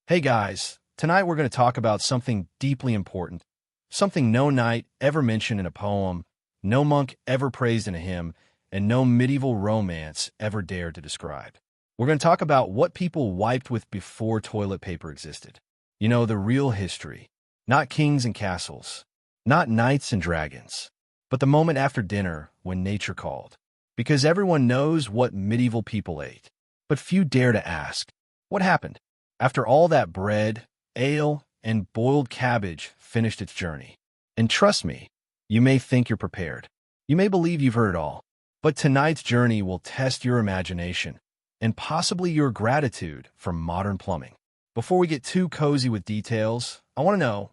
Hey guys, tonight we're going to talk about something deeply important, something no knight ever mentioned in a poem, no monk ever praised in a hymn, and no medieval romance ever dared to describe. We're going to talk about what people wiped with before toilet paper existed. You know, the real history. Not kings and castles, not knights and dragons, but the moment after dinner when nature called. Because everyone knows what medieval people ate, but few dare to ask, what happened? After all that bread, ale, and boiled cabbage finished its journey. And trust me, you may think you're prepared. You may believe you've heard it all. But tonight's journey will test your imagination and possibly your gratitude for modern plumbing. Before we get too cozy with details, I want to know,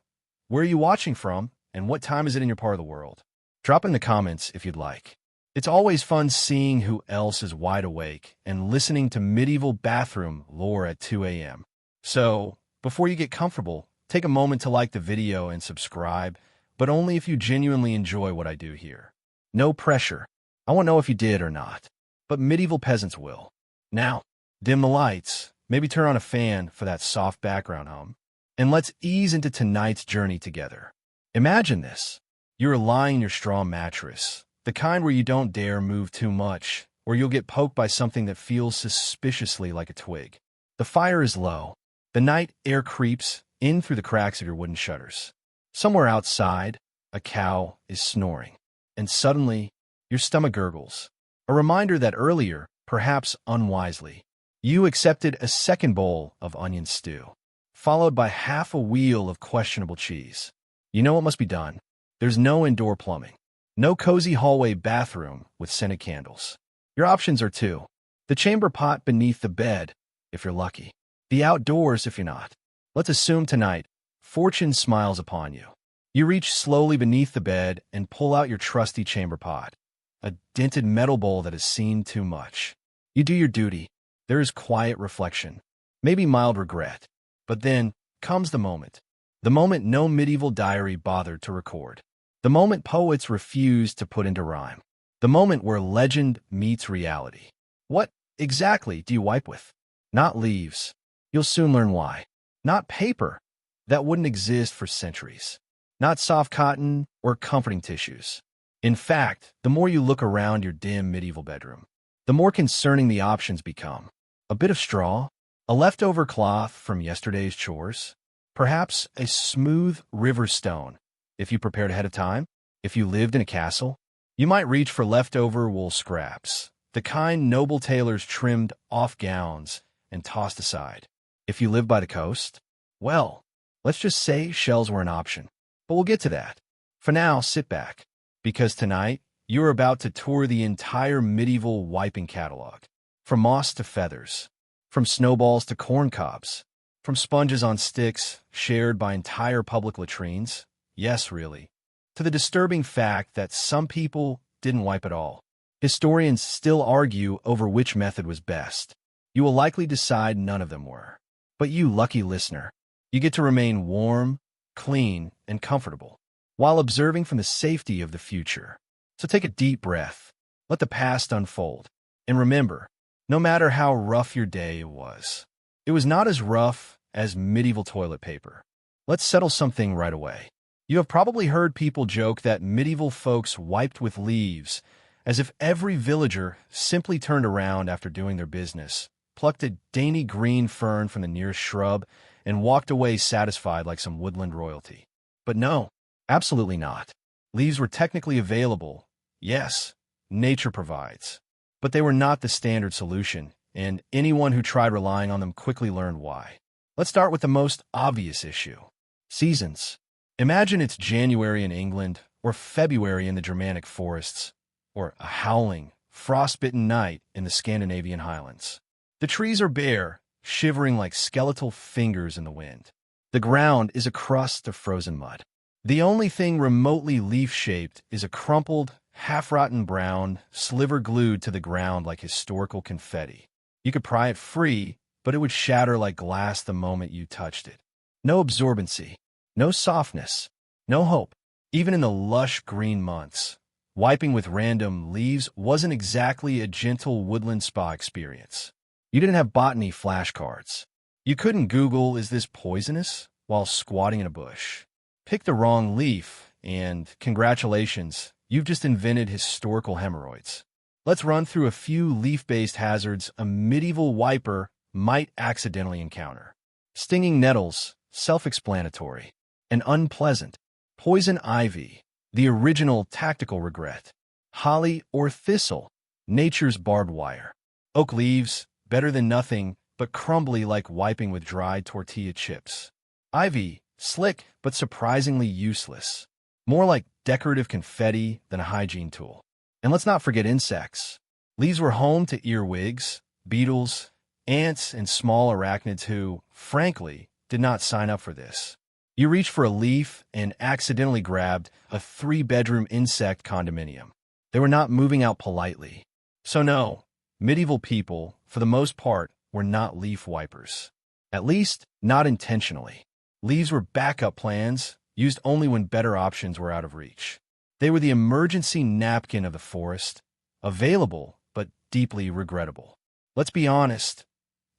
where are you watching from and what time is it in your part of the world? Drop in the comments if you'd like. It's always fun seeing who else is wide awake and listening to medieval bathroom lore at 2 a.m. So, before you get comfortable, take a moment to like the video and subscribe, but only if you genuinely enjoy what I do here. No pressure. I won't know if you did or not, but medieval peasants will. Now, dim the lights, maybe turn on a fan for that soft background hum, and let's ease into tonight's journey together. Imagine this. You're lying in your straw mattress, the kind where you don't dare move too much, or you'll get poked by something that feels suspiciously like a twig. The fire is low. The night air creeps in through the cracks of your wooden shutters. Somewhere outside, a cow is snoring, and suddenly, your stomach gurgles. A reminder that earlier, perhaps unwisely, you accepted a second bowl of onion stew, followed by half a wheel of questionable cheese. You know what must be done. There's no indoor plumbing, no cozy hallway bathroom with scented candles. Your options are two: the chamber pot beneath the bed, if you're lucky. The outdoors if you're not. Let's assume tonight, fortune smiles upon you. You reach slowly beneath the bed and pull out your trusty chamber pot, a dented metal bowl that has seen too much. You do your duty. There is quiet reflection, maybe mild regret. But then comes the moment no medieval diary bothered to record. The moment poets refused to put into rhyme. The moment where legend meets reality. What exactly do you wipe with? Not leaves. You'll soon learn why. Not paper. That wouldn't exist for centuries. Not soft cotton or comforting tissues. In fact, the more you look around your dim medieval bedroom, the more concerning the options become. A bit of straw, a leftover cloth from yesterday's chores, perhaps a smooth river stone. If you prepared ahead of time, if you lived in a castle, you might reach for leftover wool scraps, the kind noble tailors trimmed off gowns and tossed aside. If you live by the coast, well, let's just say shells were an option. But we'll get to that. For now, sit back, because tonight, you're about to tour the entire medieval wiping catalog. From moss to feathers, from snowballs to corn cobs, from sponges on sticks shared by entire public latrines, yes, really, to the disturbing fact that some people didn't wipe at all. Historians still argue over which method was best. You will likely decide none of them were. But you, lucky listener, you get to remain warm, clean, and comfortable while observing from the safety of the future. So take a deep breath, let the past unfold, and remember, no matter how rough your day was, it was not as rough as medieval toilet paper. Let's settle something right away. You have probably heard people joke that medieval folks wiped with leaves, as if every villager simply turned around after doing their business, plucked a dainty green fern from the nearest shrub, and walked away satisfied like some woodland royalty. But no, absolutely not. Leaves were technically available. Yes, nature provides. But they were not the standard solution, and anyone who tried relying on them quickly learned why. Let's start with the most obvious issue. Seasons. Imagine it's January in England, or February in the Germanic forests, or a howling, frost-bitten night in the Scandinavian highlands. The trees are bare, shivering like skeletal fingers in the wind. The ground is a crust of frozen mud. The only thing remotely leaf-shaped is a crumpled, half-rotten brown sliver glued to the ground like historical confetti. You could pry it free, but it would shatter like glass the moment you touched it. No absorbency, no softness, no hope. Even in the lush green months, wiping with random leaves wasn't exactly a gentle woodland spa experience. You didn't have botany flashcards. You You couldn't Google, "Is this poisonous?" while squatting in a bush. Pick the wrong leaf, and congratulations, you've just invented historical hemorrhoids. Let's run through a few leaf-based hazards a medieval wiper might accidentally encounter. Stinging nettles, self-explanatory. And unpleasant. Poison ivy, the original tactical regret. Holly or thistle, nature's barbed wire. Oak leaves, better than nothing, but crumbly like wiping with dried tortilla chips. Ivy, slick but surprisingly useless. More like decorative confetti than a hygiene tool. And let's not forget insects. Leaves were home to earwigs, beetles, ants, and small arachnids who, frankly, did not sign up for this. You reached for a leaf and accidentally grabbed a 3-bedroom insect condominium. They were not moving out politely. So no, medieval people, for the most part, were not leaf wipers. At least, not intentionally. Leaves were backup plans, used only when better options were out of reach. They were the emergency napkin of the forest, available but deeply regrettable. Let's be honest.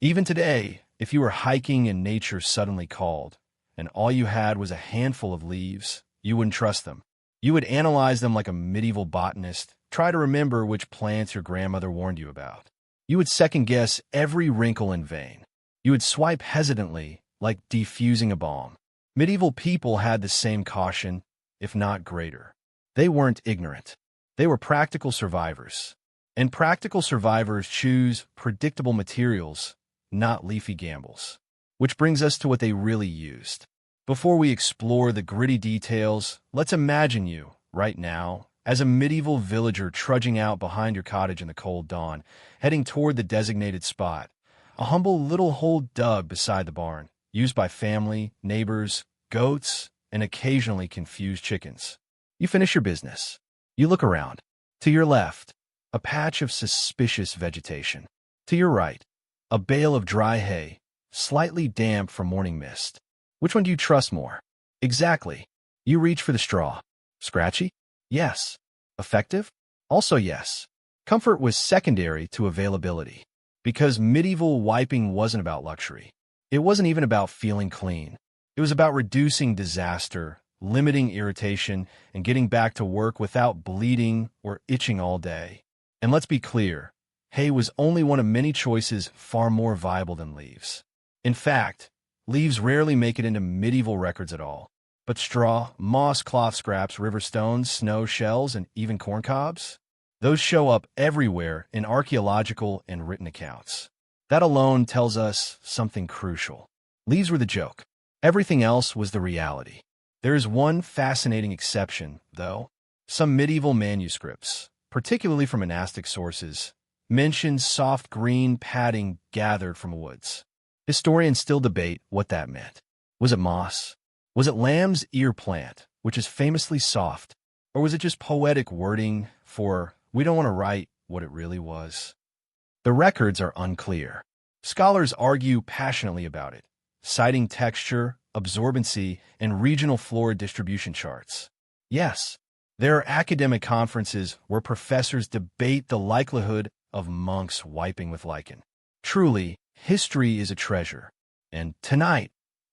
Even today, if you were hiking and nature suddenly called, and all you had was a handful of leaves, you wouldn't trust them. You would analyze them like a medieval botanist, try to remember which plants your grandmother warned you about. You would second-guess every wrinkle in vain. You would swipe hesitantly, like defusing a bomb. Medieval people had the same caution, if not greater. They weren't ignorant. They were practical survivors. And practical survivors choose predictable materials, not leafy gambles. Which brings us to what they really used. Before we explore the gritty details, let's imagine you, right now, as a medieval villager trudging out behind your cottage in the cold dawn, heading toward the designated spot, a humble little hole dug beside the barn, used by family, neighbors, goats, and occasionally confused chickens. You finish your business. You look around. To your left, a patch of suspicious vegetation. To your right, a bale of dry hay, slightly damp from morning mist. Which one do you trust more? Exactly. You reach for the straw. Scratchy? Yes. Effective? Also yes. Comfort was secondary to availability. Because medieval wiping wasn't about luxury. It wasn't even about feeling clean. It was about reducing disaster, limiting irritation, and getting back to work without bleeding or itching all day. And let's be clear, hay was only one of many choices far more viable than leaves. In fact, leaves rarely make it into medieval records at all. But straw, moss, cloth scraps, river stones, snow shells, and even corn cobs? Those show up everywhere in archaeological and written accounts. That alone tells us something crucial. Leaves were the joke. Everything else was the reality. There is one fascinating exception, though. Some medieval manuscripts, particularly from monastic sources, mention soft green padding gathered from woods. Historians still debate what that meant. Was it moss? Was it lamb's ear plant, which is famously soft? Or was it just poetic wording for, we don't want to write what it really was? The records are unclear. Scholars argue passionately about it, citing texture, absorbency, and regional flora distribution charts. Yes, there are academic conferences where professors debate the likelihood of monks wiping with lichen. Truly, history is a treasure. And tonight,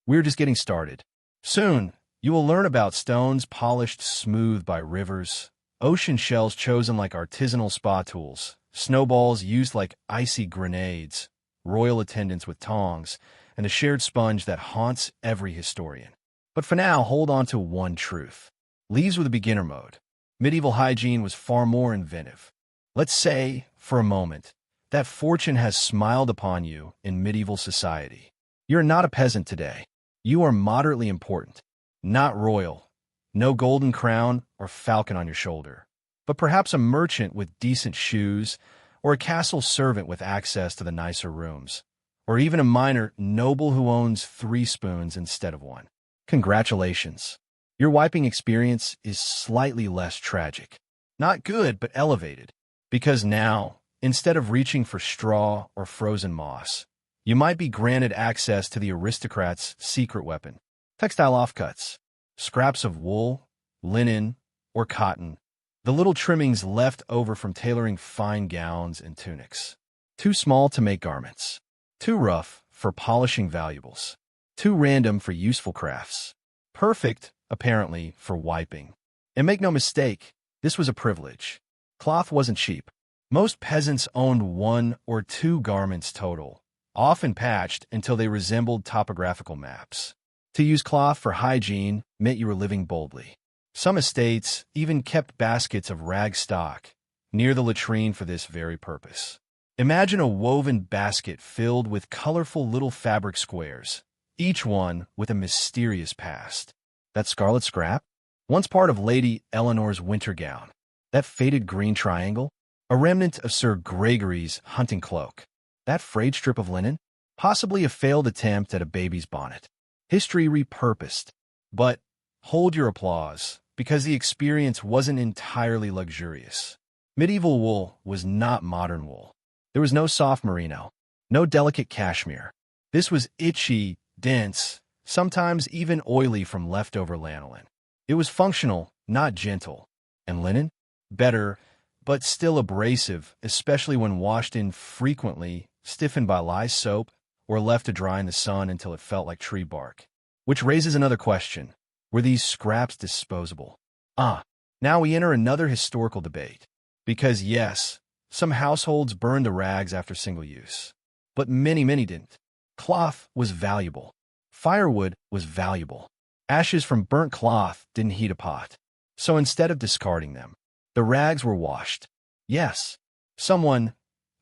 we're just getting started. Soon, you will learn about stones polished smooth by rivers, ocean shells chosen like artisanal spa tools, snowballs used like icy grenades, royal attendants with tongs, and a shared sponge that haunts every historian. But for now, hold on to one truth. Leaves were the beginner mode. Medieval hygiene was far more inventive. Let's say, for a moment, that fortune has smiled upon you in medieval society. You're not a peasant today. You are moderately important, not royal, no golden crown or falcon on your shoulder, but perhaps a merchant with decent shoes, or a castle servant with access to the nicer rooms, or even a minor noble who owns 3 spoons instead of 1. Congratulations. Your wiping experience is slightly less tragic. Not good, but elevated. Because now, instead of reaching for straw or frozen moss, you might be granted access to the aristocrat's secret weapon. Textile offcuts, scraps of wool, linen, or cotton, the little trimmings left over from tailoring fine gowns and tunics. Too small to make garments. Too rough for polishing valuables. Too random for useful crafts. Perfect, apparently, for wiping. And make no mistake, this was a privilege. Cloth wasn't cheap. Most peasants owned 1 or 2 garments total, often patched until they resembled topographical maps. To use cloth for hygiene meant you were living boldly. Some estates even kept baskets of rag stock near the latrine for this very purpose. Imagine a woven basket filled with colorful little fabric squares, each one with a mysterious past. That scarlet scrap? Once part of Lady Eleanor's winter gown. That faded green triangle? A remnant of Sir Gregory's hunting cloak. That frayed strip of linen? Possibly a failed attempt at a baby's bonnet. History repurposed. But hold your applause, because the experience wasn't entirely luxurious. Medieval wool was not modern wool. There was no soft merino, no delicate cashmere. This was itchy, dense, sometimes even oily from leftover lanolin. It was functional, not gentle. And linen? Better, but still abrasive, especially when washed infrequently, stiffened by lye soap, or left to dry in the sun until it felt like tree bark. Which raises another question. Were these scraps disposable? Now we enter another historical debate. Because yes, some households burned the rags after single use. But many didn't. Cloth was valuable. Firewood was valuable. Ashes from burnt cloth didn't heat a pot. So instead of discarding them, the rags were washed. Yes, someone,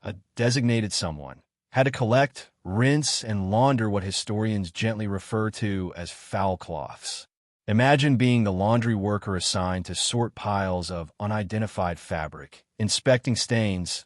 a designated someone, had to collect, rinse, and launder what historians gently refer to as foul cloths. Imagine being the laundry worker assigned to sort piles of unidentified fabric, inspecting stains,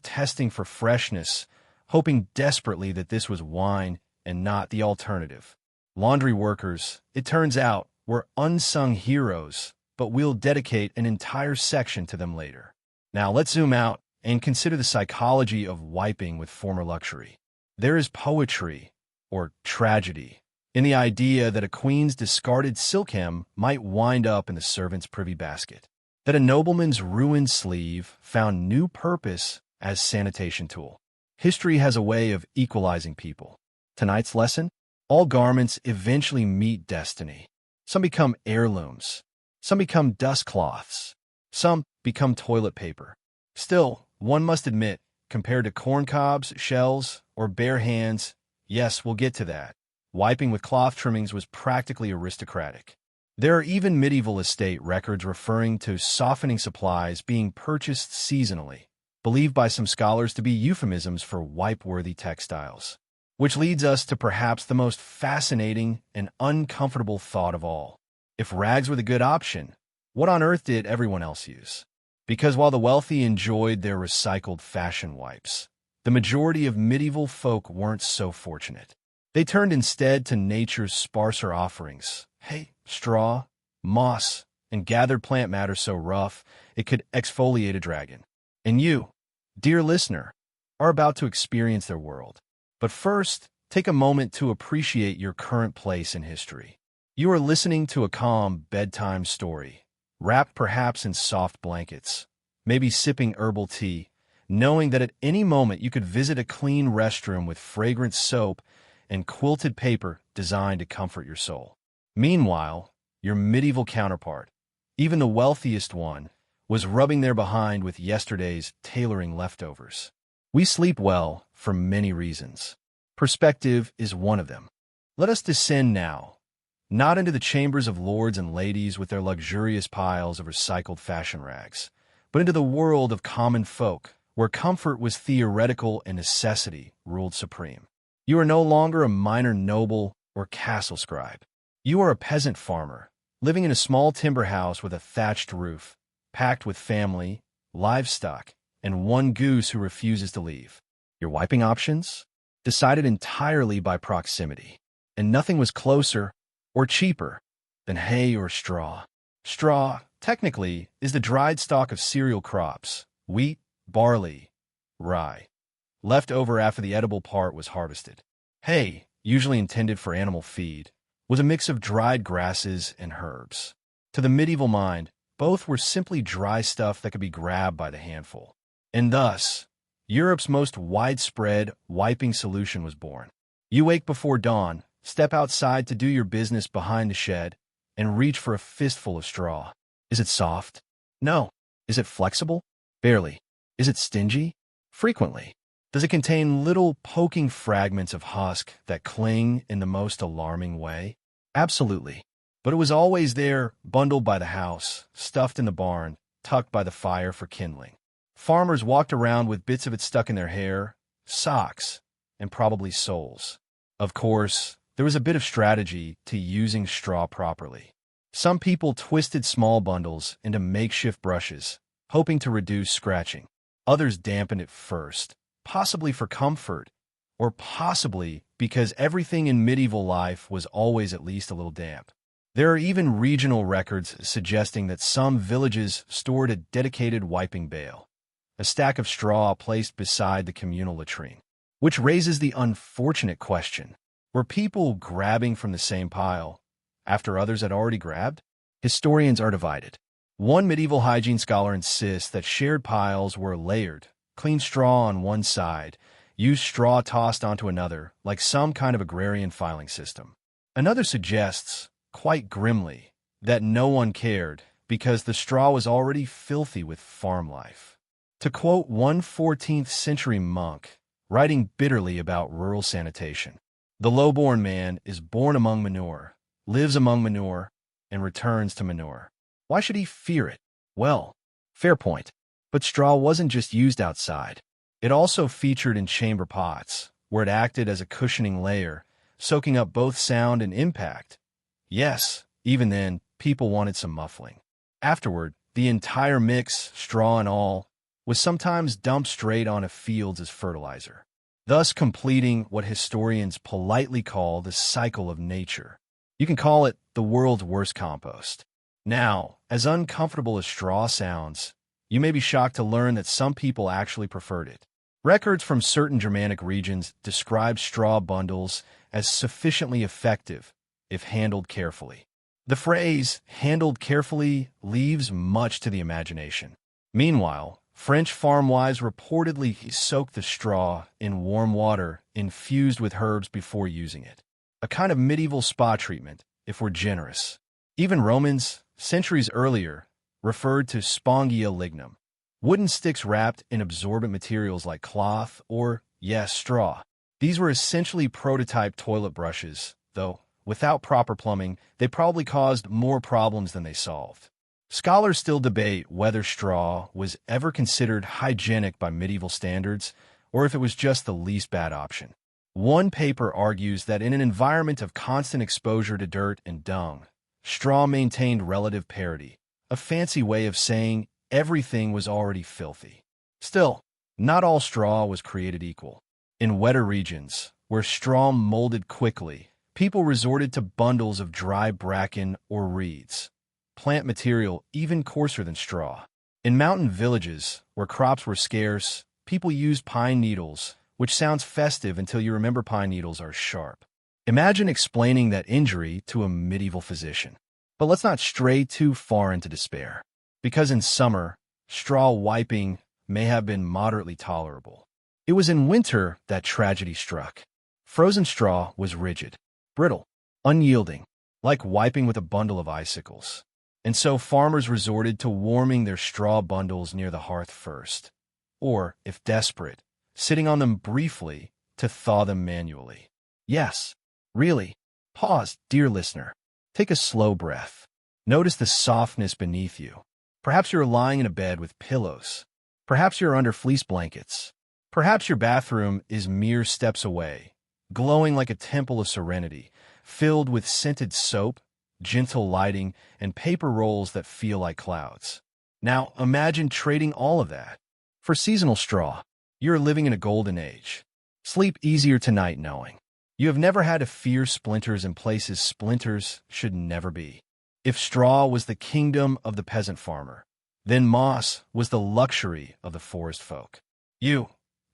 testing for freshness, hoping desperately that this was wine and not the alternative. Laundry workers, it turns out, were unsung heroes, but we'll dedicate an entire section to them later. Now let's zoom out and consider the psychology of wiping with former luxury. There is poetry, or tragedy, in the idea that a queen's discarded silk hem might wind up in the servant's privy basket, that a nobleman's ruined sleeve found new purpose as sanitation tool. History has a way of equalizing people. Tonight's lesson? All garments eventually meet destiny. Some become heirlooms. Some become dust cloths. Some become toilet paper. Still, one must admit, compared to corn cobs, shells, or bare hands, yes, we'll get to that, wiping with cloth trimmings was practically aristocratic. There are even medieval estate records referring to softening supplies being purchased seasonally, believed by some scholars to be euphemisms for wipe-worthy textiles. Which leads us to perhaps the most fascinating and uncomfortable thought of all. If rags were the good option, what on earth did everyone else use? Because while the wealthy enjoyed their recycled fashion wipes, the majority of medieval folk weren't so fortunate. They turned instead to nature's sparser offerings, hay, straw, moss, and gathered plant matter so rough it could exfoliate a dragon. And you, dear listener, are about to experience their world. But first, take a moment to appreciate your current place in history. You are listening to a calm bedtime story, wrapped perhaps in soft blankets, maybe sipping herbal tea, knowing that at any moment you could visit a clean restroom with fragrant soap and quilted paper designed to comfort your soul. Meanwhile, your medieval counterpart, even the wealthiest one, was rubbing their behind with yesterday's tailoring leftovers. We sleep well for many reasons. Perspective is one of them. Let us descend now, not into the chambers of lords and ladies with their luxurious piles of recycled fashion rags, but into the world of common folk, where comfort was theoretical and necessity ruled supreme. You are no longer a minor noble or castle scribe. You are a peasant farmer, living in a small timber house with a thatched roof, packed with family, livestock, and one goose who refuses to leave. Your wiping options? Decided entirely by proximity. And nothing was closer or cheaper than hay or straw. Straw, technically, is the dried stalk of cereal crops, wheat, barley, rye, left over after the edible part was harvested. Hay, usually intended for animal feed, was a mix of dried grasses and herbs. To the medieval mind, both were simply dry stuff that could be grabbed by the handful. And thus, Europe's most widespread wiping solution was born. You wake before dawn, step outside to do your business behind the shed, and reach for a fistful of straw. Is it soft? No. Is it flexible? Barely. Is it stingy? Frequently. Does it contain little poking fragments of husk that cling in the most alarming way? Absolutely. But it was always there, bundled by the house, stuffed in the barn, tucked by the fire for kindling. Farmers walked around with bits of it stuck in their hair, socks, and probably soles. Of course, there was a bit of strategy to using straw properly. Some people twisted small bundles into makeshift brushes, hoping to reduce scratching. Others dampened it first, possibly for comfort, or possibly because everything in medieval life was always at least a little damp. There are even regional records suggesting that some villages stored a dedicated wiping bale, a stack of straw placed beside the communal latrine. Which raises the unfortunate question, were people grabbing from the same pile after others had already grabbed? Historians are divided. One medieval hygiene scholar insists that shared piles were layered, clean straw on one side, used straw tossed onto another, like some kind of agrarian filing system. Another suggests, quite grimly, that no one cared because the straw was already filthy with farm life. To quote one 14th century monk, writing bitterly about rural sanitation, "The low-born man is born among manure, lives among manure, and returns to manure. Why should he fear it?" Well, fair point. But straw wasn't just used outside. It also featured in chamber pots, where it acted as a cushioning layer, soaking up both sound and impact. Yes, even then, people wanted some muffling. Afterward, the entire mix, straw and all, was sometimes dumped straight onto fields as fertilizer, thus completing what historians politely call the cycle of nature. You can call it the world's worst compost. Now, as uncomfortable as straw sounds, you may be shocked to learn that some people actually preferred it. Records from certain Germanic regions describe straw bundles as sufficiently effective if handled carefully. The phrase, handled carefully, leaves much to the imagination. Meanwhile, French farmwives reportedly soaked the straw in warm water infused with herbs before using it. A kind of medieval spa treatment, if we're generous. Even Romans, centuries earlier, referred to spongia lignum, wooden sticks wrapped in absorbent materials like cloth or, yes, straw. These were essentially prototype toilet brushes, though, without proper plumbing, they probably caused more problems than they solved. Scholars still debate whether straw was ever considered hygienic by medieval standards, or if it was just the least bad option. One paper argues that in an environment of constant exposure to dirt and dung, straw maintained relative parity, a fancy way of saying everything was already filthy. Still, not all straw was created equal. In wetter regions, where straw molded quickly, people resorted to bundles of dry bracken or reeds, plant material even coarser than straw. In mountain villages, where crops were scarce, people used pine needles, which sounds festive until you remember pine needles are sharp. Imagine explaining that injury to a medieval physician. But let's not stray too far into despair, because in summer, straw wiping may have been moderately tolerable. It was in winter that tragedy struck. Frozen straw was rigid, brittle, unyielding, like wiping with a bundle of icicles. And so farmers resorted to warming their straw bundles near the hearth first, or, if desperate, sitting on them briefly to thaw them manually. Yes, really. Pause, dear listener. Take a slow breath. Notice the softness beneath you. Perhaps you're lying in a bed with pillows. Perhaps you're under fleece blankets. Perhaps your bathroom is mere steps away, glowing like a temple of serenity, filled with scented soap, gentle lighting, and paper rolls that feel like clouds. Now, imagine trading all of that for seasonal straw. You're living in a golden age. Sleep easier tonight knowing you have never had to fear splinters in places splinters should never be. If straw was the kingdom of the peasant farmer, then moss was the luxury of the forest folk. You,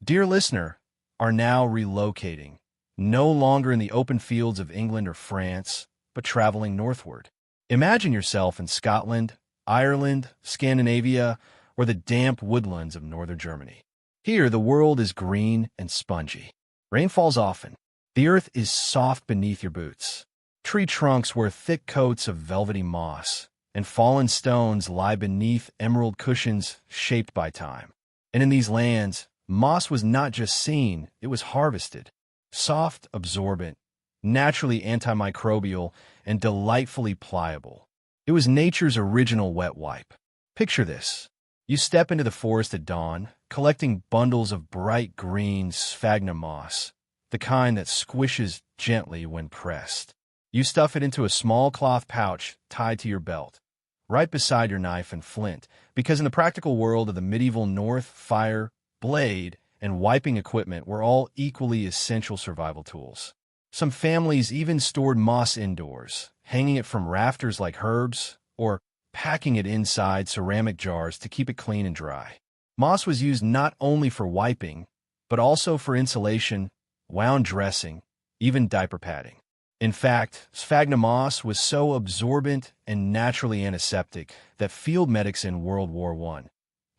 dear listener, are now relocating, no longer in the open fields of England or France, but traveling northward. Imagine yourself in Scotland, Ireland, Scandinavia, or the damp woodlands of northern Germany. Here, the world is green and spongy. Rain falls often. The earth is soft beneath your boots. Tree trunks wear thick coats of velvety moss, and fallen stones lie beneath emerald cushions shaped by time. And in these lands, moss was not just seen, it was harvested. Soft, absorbent, naturally antimicrobial, and delightfully pliable. It was nature's original wet wipe. Picture this. You step into the forest at dawn, collecting bundles of bright green sphagnum moss, the kind that squishes gently when pressed. You stuff it into a small cloth pouch tied to your belt, right beside your knife and flint, because in the practical world of the medieval North, fire, blade, and wiping equipment were all equally essential survival tools. Some families even stored moss indoors, hanging it from rafters like herbs, or packing it inside ceramic jars to keep it clean and dry. Moss was used not only for wiping, but also for insulation, wound dressing, even diaper padding. In fact, sphagnum moss was so absorbent and naturally antiseptic that field medics in World War I,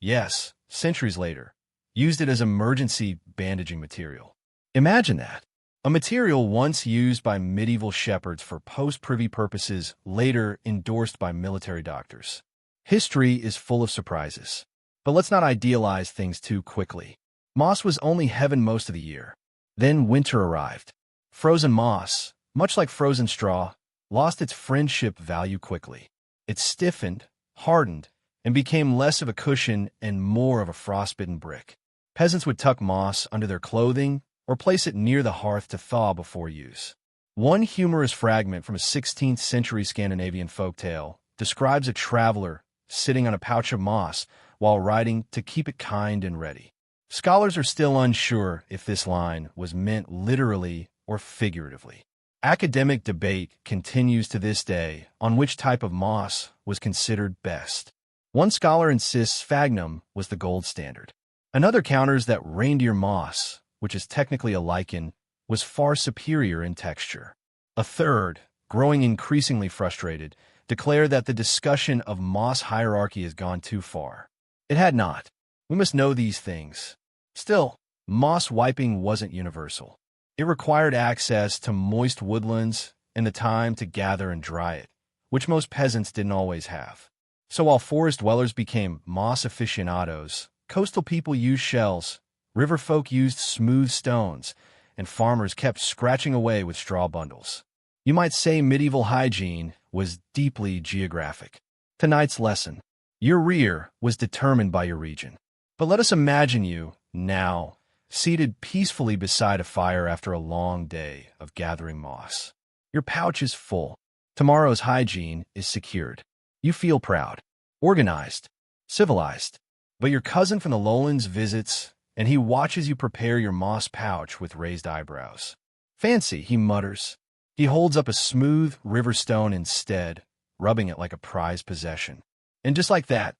yes, centuries later, used it as emergency bandaging material. Imagine that. A material once used by medieval shepherds for post-privy purposes, later endorsed by military doctors. History is full of surprises. But let's not idealize things too quickly. Moss was only heaven most of the year. Then winter arrived. Frozen moss, much like frozen straw, lost its friendship value quickly. It stiffened, hardened, and became less of a cushion and more of a frostbitten brick. Peasants would tuck moss under their clothing or place it near the hearth to thaw before use. One humorous fragment from a 16th century Scandinavian folktale describes a traveler sitting on a pouch of moss while writing to keep it kind and ready. Scholars are still unsure if this line was meant literally or figuratively. Academic debate continues to this day on which type of moss was considered best. One scholar insists sphagnum was the gold standard. Another counters that reindeer moss, which is technically a lichen, was far superior in texture. A third, growing increasingly frustrated, declared that the discussion of moss hierarchy has gone too far. It had not. We must know these things. Still, moss wiping wasn't universal. It required access to moist woodlands and the time to gather and dry it, which most peasants didn't always have. So while forest dwellers became moss aficionados, coastal people used shells, river folk used smooth stones, and farmers kept scratching away with straw bundles. You might say medieval hygiene was deeply geographic. Tonight's lesson. Your rear was determined by your region. But let us imagine you, now, seated peacefully beside a fire after a long day of gathering moss. Your pouch is full. Tomorrow's hygiene is secured. You feel proud, organized, civilized. But your cousin from the lowlands visits, and he watches you prepare your moss pouch with raised eyebrows. Fancy, he mutters. He holds up a smooth river stone instead, rubbing it like a prized possession. And just like that,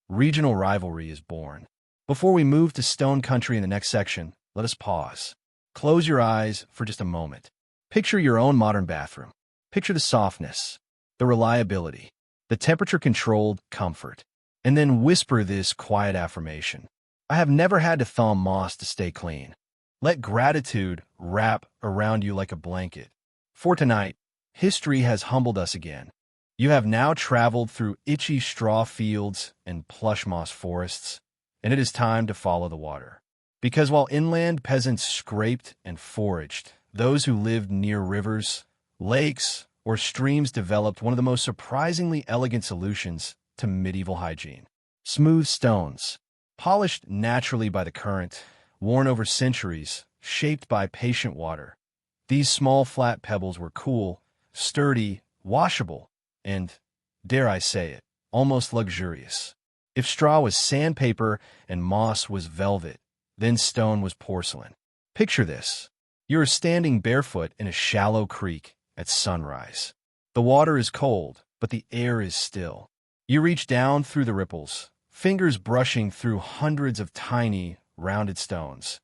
regional rivalry is born. Before we move to stone country in the next section, let us pause. Close your eyes for just a moment. Picture your own modern bathroom. Picture the softness, the reliability, the temperature-controlled comfort. And then whisper this quiet affirmation. I have never had to thaw moss to stay clean. Let gratitude wrap around you like a blanket. For tonight, history has humbled us again. You have now traveled through itchy straw fields and plush moss forests, and it is time to follow the water. Because while inland peasants scraped and foraged, those who lived near rivers, lakes, or streams developed one of the most surprisingly elegant solutions to medieval hygiene. Smooth stones, polished naturally by the current, worn over centuries, shaped by patient water. These small flat pebbles were cool, sturdy, washable, and, dare I say it, almost luxurious. If straw was sandpaper and moss was velvet, then stone was porcelain. Picture this. You are standing barefoot in a shallow creek at sunrise. The water is cold, but the air is still. You reach down through the ripples, fingers brushing through hundreds of tiny, rounded stones,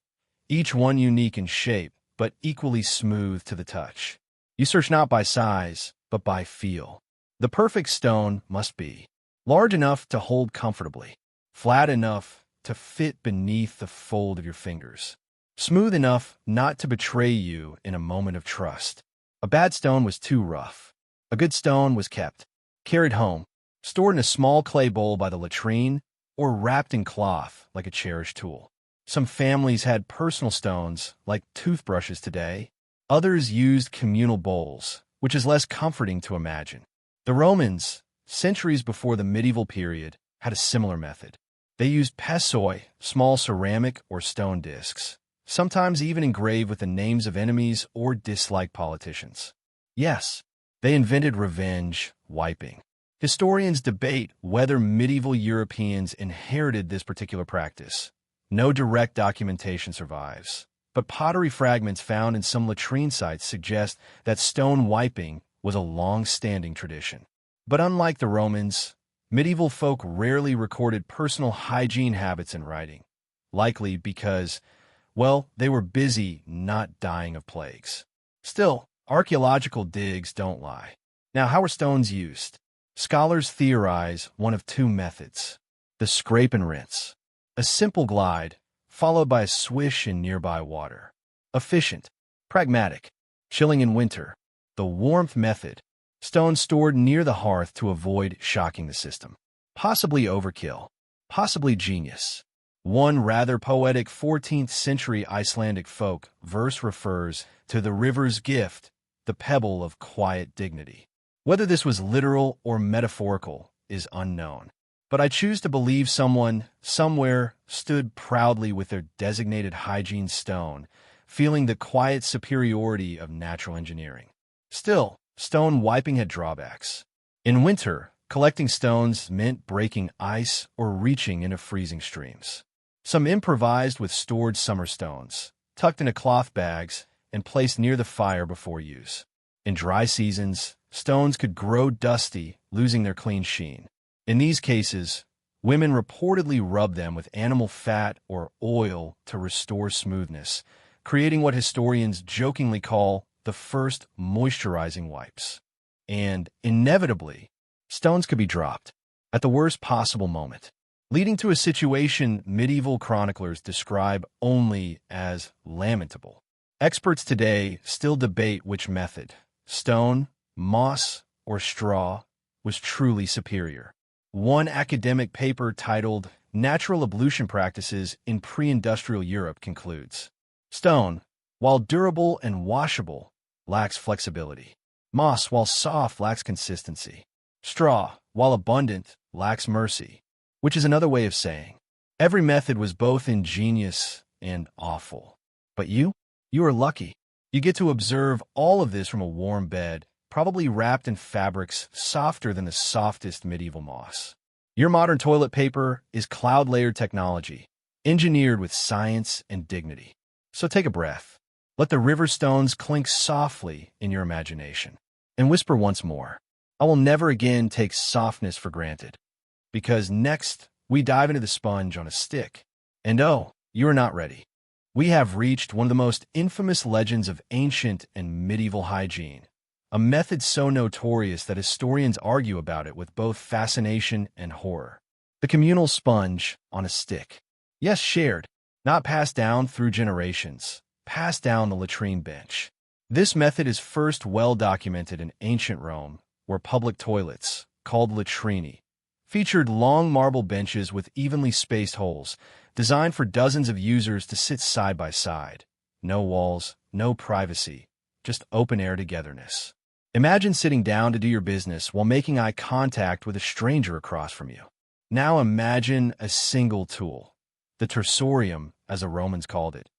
each one unique in shape, but equally smooth to the touch. You search not by size, but by feel. The perfect stone must be large enough to hold comfortably, flat enough to fit beneath the fold of your fingers, smooth enough not to betray you in a moment of trust. A bad stone was too rough. A good stone was kept, carried home, stored in a small clay bowl by the latrine, or wrapped in cloth like a cherished tool. Some families had personal stones, like toothbrushes today. Others used communal bowls, which is less comforting to imagine. The Romans, centuries before the medieval period, had a similar method. They used pessoi, small ceramic or stone discs, sometimes even engraved with the names of enemies or disliked politicians. Yes, they invented revenge wiping. Historians debate whether medieval Europeans inherited this particular practice. No direct documentation survives, but pottery fragments found in some latrine sites suggest that stone wiping was a long-standing tradition. But unlike the Romans, medieval folk rarely recorded personal hygiene habits in writing, likely because, well, they were busy not dying of plagues. Still, archaeological digs don't lie. Now, how were stones used? Scholars theorize one of two methods: the scrape and rinse, a simple glide, followed by a swish in nearby water. Efficient, pragmatic, chilling in winter. The warmth method, stones stored near the hearth to avoid shocking the system. Possibly overkill, possibly genius. One rather poetic 14th century Icelandic folk verse refers to the river's gift, the pebble of quiet dignity. Whether this was literal or metaphorical is unknown, but I choose to believe someone, somewhere, stood proudly with their designated hygiene stone, feeling the quiet superiority of natural engineering. Still, stone wiping had drawbacks. In winter, collecting stones meant breaking ice or reaching into freezing streams. Some improvised with stored summer stones, tucked into cloth bags and placed near the fire before use. In dry seasons, stones could grow dusty, losing their clean sheen. In these cases, women reportedly rubbed them with animal fat or oil to restore smoothness, creating what historians jokingly call the first moisturizing wipes. And, inevitably, stones could be dropped at the worst possible moment, leading to a situation medieval chroniclers describe only as lamentable. Experts today still debate which method, stone, moss, or straw, was truly superior. One academic paper titled Natural Ablution Practices in Pre-Industrial Europe concludes, stone, while durable and washable, lacks flexibility. Moss, while soft, lacks consistency. Straw, while abundant, lacks mercy, which is another way of saying every method was both ingenious and awful. But you are lucky. You get to observe all of this from a warm bed, probably wrapped in fabrics softer than the softest medieval moss. Your modern toilet paper is cloud-layered technology, engineered with science and dignity. So take a breath. Let the river stones clink softly in your imagination. And whisper once more, I will never again take softness for granted. Because next, we dive into the sponge on a stick. And oh, you are not ready. We have reached one of the most infamous legends of ancient and medieval hygiene, a method so notorious that historians argue about it with both fascination and horror. The communal sponge on a stick. Yes, shared, not passed down through generations, passed down the latrine bench. This method is first well documented in ancient Rome, where public toilets, called latrini, featured long marble benches with evenly spaced holes, designed for dozens of users to sit side by side. No walls, no privacy, just open-air togetherness. Imagine sitting down to do your business while making eye contact with a stranger across from you. Now imagine a single tool, the tersorium, as the Romans called it,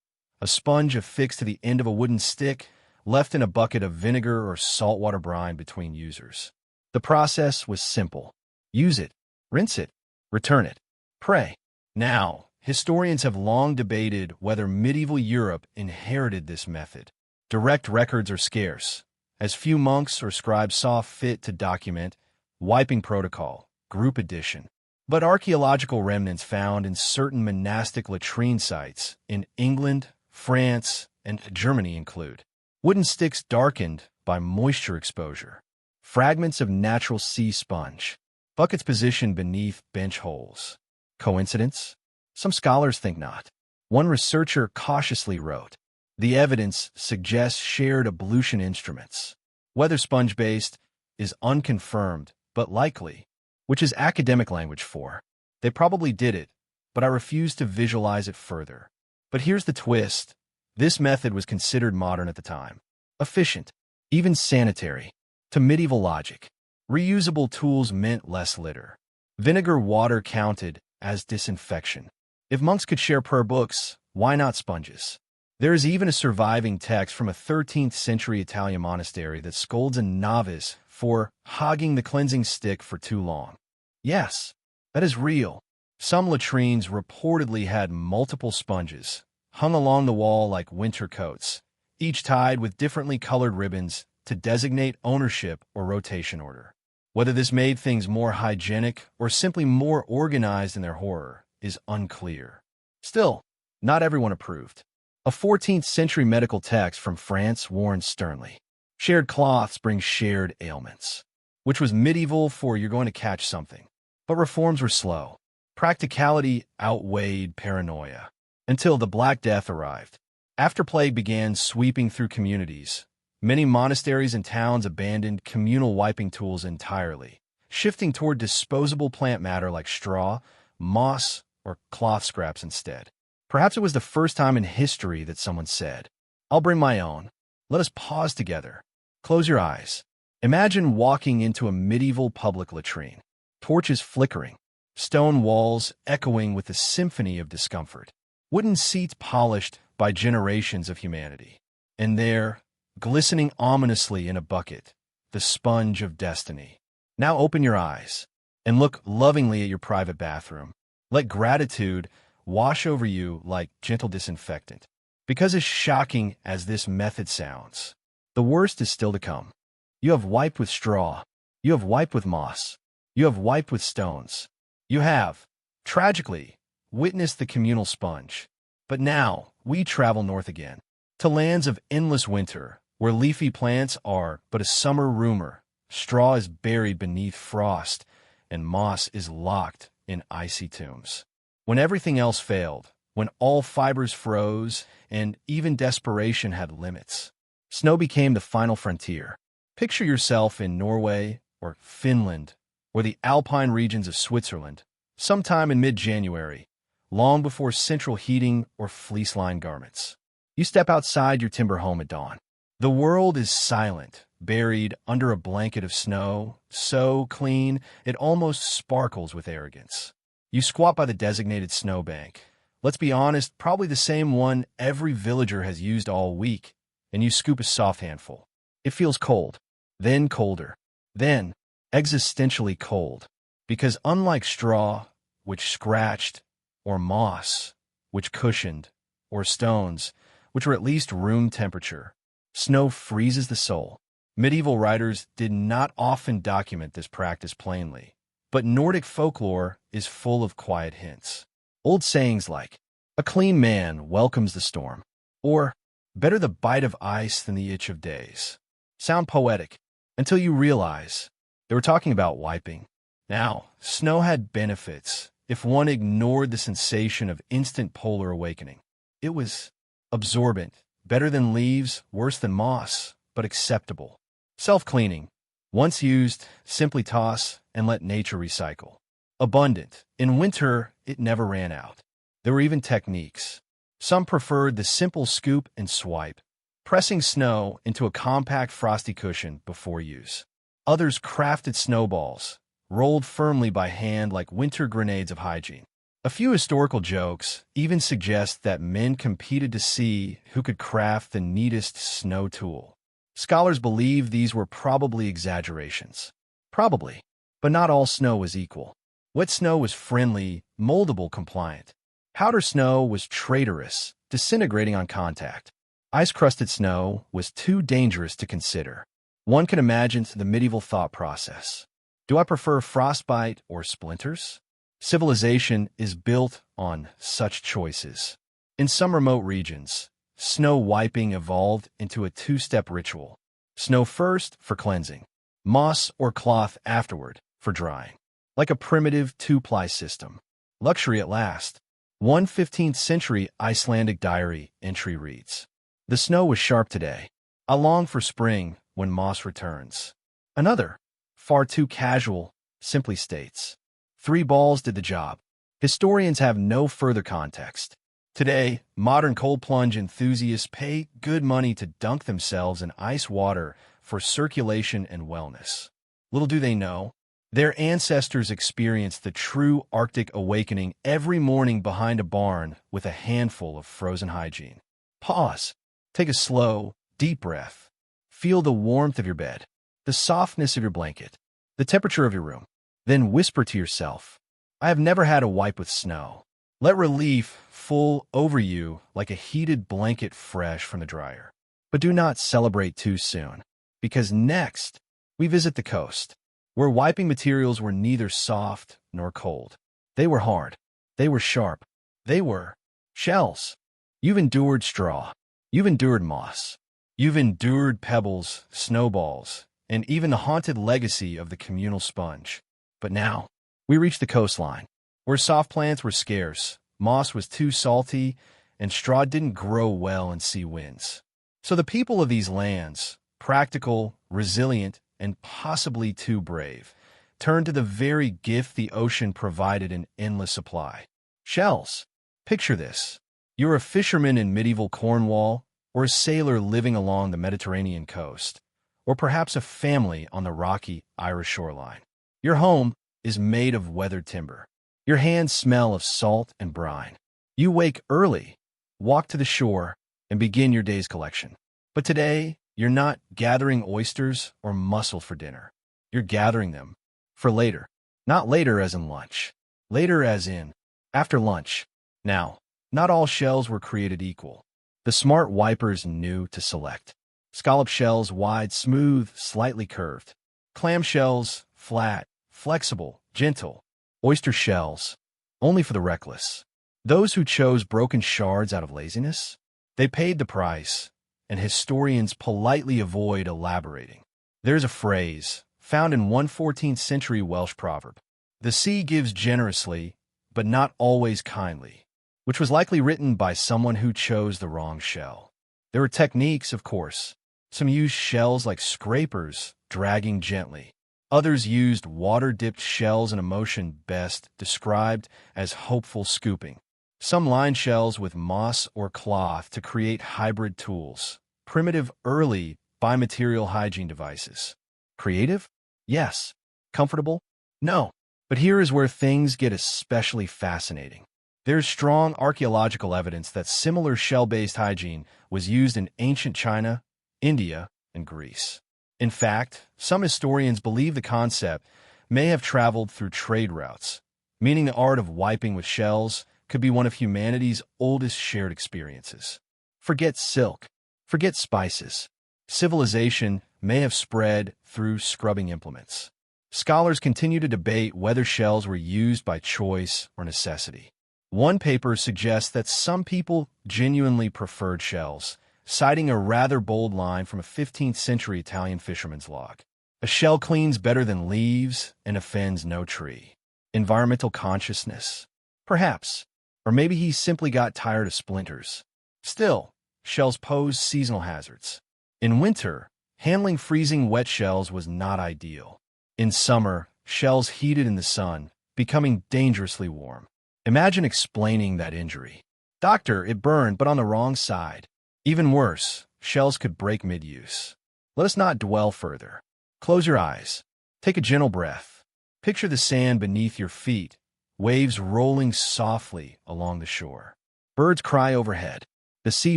a sponge affixed to the end of a wooden stick, left in a bucket of vinegar or saltwater brine between users. The process was simple. Use it, rinse it, return it, pray. Now, historians have long debated whether medieval Europe inherited this method. Direct records are scarce, as few monks or scribes saw fit to document wiping protocol, group edition. But archaeological remnants found in certain monastic latrine sites in England, France, and Germany include wooden sticks darkened by moisture exposure, fragments of natural sea sponge, buckets positioned beneath bench holes. Coincidence? Some scholars think not. One researcher cautiously wrote, "The evidence suggests shared ablution instruments. Whether sponge-based is unconfirmed, but likely," which is academic language for, "They probably did it, but I refuse to visualize it further." But here's the twist. This method was considered modern at the time. Efficient, even sanitary. To medieval logic, reusable tools meant less litter. Vinegar water counted as disinfection. If monks could share prayer books, why not sponges? There is even a surviving text from a 13th century Italian monastery that scolds a novice for hogging the cleansing stick for too long. Yes, that is real. Some latrines reportedly had multiple sponges, hung along the wall like winter coats, each tied with differently colored ribbons to designate ownership or rotation order. Whether this made things more hygienic or simply more organized in their horror is unclear. Still, not everyone approved. A 14th century medical text from France warned sternly, "Shared cloths bring shared ailments," which was medieval for "you're going to catch something." But reforms were slow. Practicality outweighed paranoia, until the Black Death arrived. After plague began sweeping through communities, many monasteries and towns abandoned communal wiping tools entirely, shifting toward disposable plant matter like straw, moss, or cloth scraps instead. Perhaps it was the first time in history that someone said, "I'll bring my own." Let us pause together. Close your eyes. Imagine walking into a medieval public latrine. Torches flickering, stone walls echoing with a symphony of discomfort, wooden seats polished by generations of humanity. And there, glistening ominously in a bucket, the sponge of destiny. Now open your eyes and look lovingly at your private bathroom. Let gratitude wash over you like gentle disinfectant. Because as shocking as this method sounds, the worst is still to come. You have wiped with straw. You have wiped with moss. You have wiped with stones. You have, tragically, witnessed the communal sponge. But now, we travel north again, to lands of endless winter, where leafy plants are but a summer rumor, straw is buried beneath frost, and moss is locked in icy tombs. When everything else failed, when all fibers froze, and even desperation had limits, snow became the final frontier. Picture yourself in Norway or Finland, or the alpine regions of Switzerland, sometime in mid-January, long before central heating or fleece-lined garments. You step outside your timber home at dawn. The world is silent, buried under a blanket of snow, so clean it almost sparkles with arrogance. You squat by the designated snowbank. Let's be honest, probably the same one every villager has used all week, and you scoop a soft handful. It feels cold, then colder, then existentially cold, because unlike straw, which scratched, or moss, which cushioned, or stones, which were at least room temperature, snow freezes the soul. Medieval writers did not often document this practice plainly, but Nordic folklore is full of quiet hints. Old sayings like, "A clean man welcomes the storm," or "Better the bite of ice than the itch of days," sound poetic until you realize they were talking about wiping. Now, snow had benefits if one ignored the sensation of instant polar awakening. It was absorbent, better than leaves, worse than moss, but acceptable. Self-cleaning. Once used, simply toss and let nature recycle. Abundant. In winter, it never ran out. There were even techniques. Some preferred the simple scoop and swipe, pressing snow into a compact frosty cushion before use. Others crafted snowballs, rolled firmly by hand like winter grenades of hygiene. A few historical jokes even suggest that men competed to see who could craft the neatest snow tool. Scholars believe these were probably exaggerations. Probably, but not all snow was equal. Wet snow was friendly, moldable, compliant. Powder snow was traitorous, disintegrating on contact. Ice-crusted snow was too dangerous to consider. One can imagine the medieval thought process. Do I prefer frostbite or splinters? Civilization is built on such choices. In some remote regions, snow wiping evolved into a two-step ritual. Snow first for cleansing, moss or cloth afterward for drying. Like a primitive two-ply system. Luxury at last, One 15th century Icelandic diary entry reads, "The snow was sharp today. I long for spring when moss returns." Another, far too casual, simply states, "3 balls did the job." Historians have no further context. Today, modern cold plunge enthusiasts pay good money to dunk themselves in ice water for circulation and wellness. Little do they know, their ancestors experienced the true Arctic awakening every morning behind a barn with a handful of frozen hygiene. Pause. Take a slow, deep breath. Feel the warmth of your bed, the softness of your blanket, the temperature of your room. Then whisper to yourself, "I have never had a wipe with snow." Let relief fall over you like a heated blanket fresh from the dryer. But do not celebrate too soon, because next, we visit the coast, where wiping materials were neither soft nor cold. They were hard. They were sharp. They were shells. You've endured straw. You've endured moss. You've endured pebbles, snowballs, and even the haunted legacy of the communal sponge. But now, we reach the coastline, where soft plants were scarce, moss was too salty, and straw didn't grow well in sea winds. So the people of these lands, practical, resilient, and possibly too brave, turned to the very gift the ocean provided in endless supply: shells. Picture this. You're a fisherman in medieval Cornwall, or a sailor living along the Mediterranean coast, or perhaps a family on the rocky Irish shoreline. Your home is made of weathered timber. Your hands smell of salt and brine. You wake early, walk to the shore, and begin your day's collection. But today, you're not gathering oysters or mussel for dinner. You're gathering them for later. Not later as in lunch. Later as in after lunch. Now, not all shells were created equal. The smart wipers knew to select. Scallop shells wide, smooth, slightly curved. Clam shells flat, flexible, gentle. Oyster shells only for the reckless. Those who chose broken shards out of laziness, they paid the price, and historians politely avoid elaborating. There's a phrase found in one 14th century Welsh proverb: "The sea gives generously, but not always kindly," which was likely written by someone who chose the wrong shell. There were techniques, of course. Some used shells like scrapers, dragging gently. Others used water-dipped shells in a motion best described as hopeful scooping. Some lined shells with moss or cloth to create hybrid tools, primitive early biomaterial hygiene devices. Creative? Yes. Comfortable? No. But here is where things get especially fascinating. There's strong archaeological evidence that similar shell-based hygiene was used in ancient China, India, and Greece. In fact, some historians believe the concept may have traveled through trade routes, meaning the art of wiping with shells could be one of humanity's oldest shared experiences. Forget silk, forget spices. Civilization may have spread through scrubbing implements. Scholars continue to debate whether shells were used by choice or necessity. One paper suggests that some people genuinely preferred shells, citing a rather bold line from a 15th century Italian fisherman's log: "A shell cleans better than leaves and offends no tree." Environmental consciousness? Perhaps. Or maybe he simply got tired of splinters. Still, shells pose seasonal hazards. In winter, handling freezing wet shells was not ideal. In summer, shells heated in the sun, becoming dangerously warm. Imagine explaining that injury. "Doctor, it burned, but on the wrong side." Even worse, shells could break mid-use. Let us not dwell further. Close your eyes. Take a gentle breath. Picture the sand beneath your feet, waves rolling softly along the shore. Birds cry overhead. The sea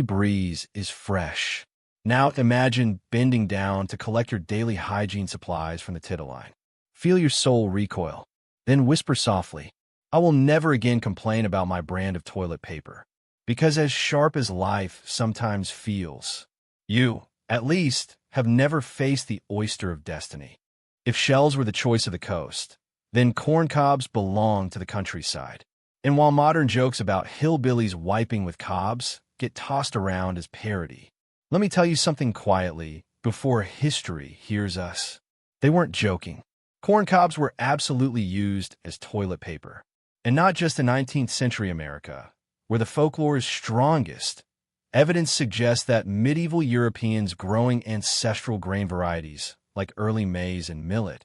breeze is fresh. Now imagine bending down to collect your daily hygiene supplies from the tittle-line. Feel your soul recoil. Then whisper softly, "I will never again complain about my brand of toilet paper." Because as sharp as life sometimes feels, you, at least, have never faced the oyster of destiny. If shells were the choice of the coast, then corncobs belong to the countryside. And while modern jokes about hillbillies wiping with cobs get tossed around as parody, let me tell you something quietly before history hears us. They weren't joking. Corncobs were absolutely used as toilet paper. And not just in 19th century America, where the folklore is strongest. Evidence suggests that medieval Europeans growing ancestral grain varieties, like early maize and millet,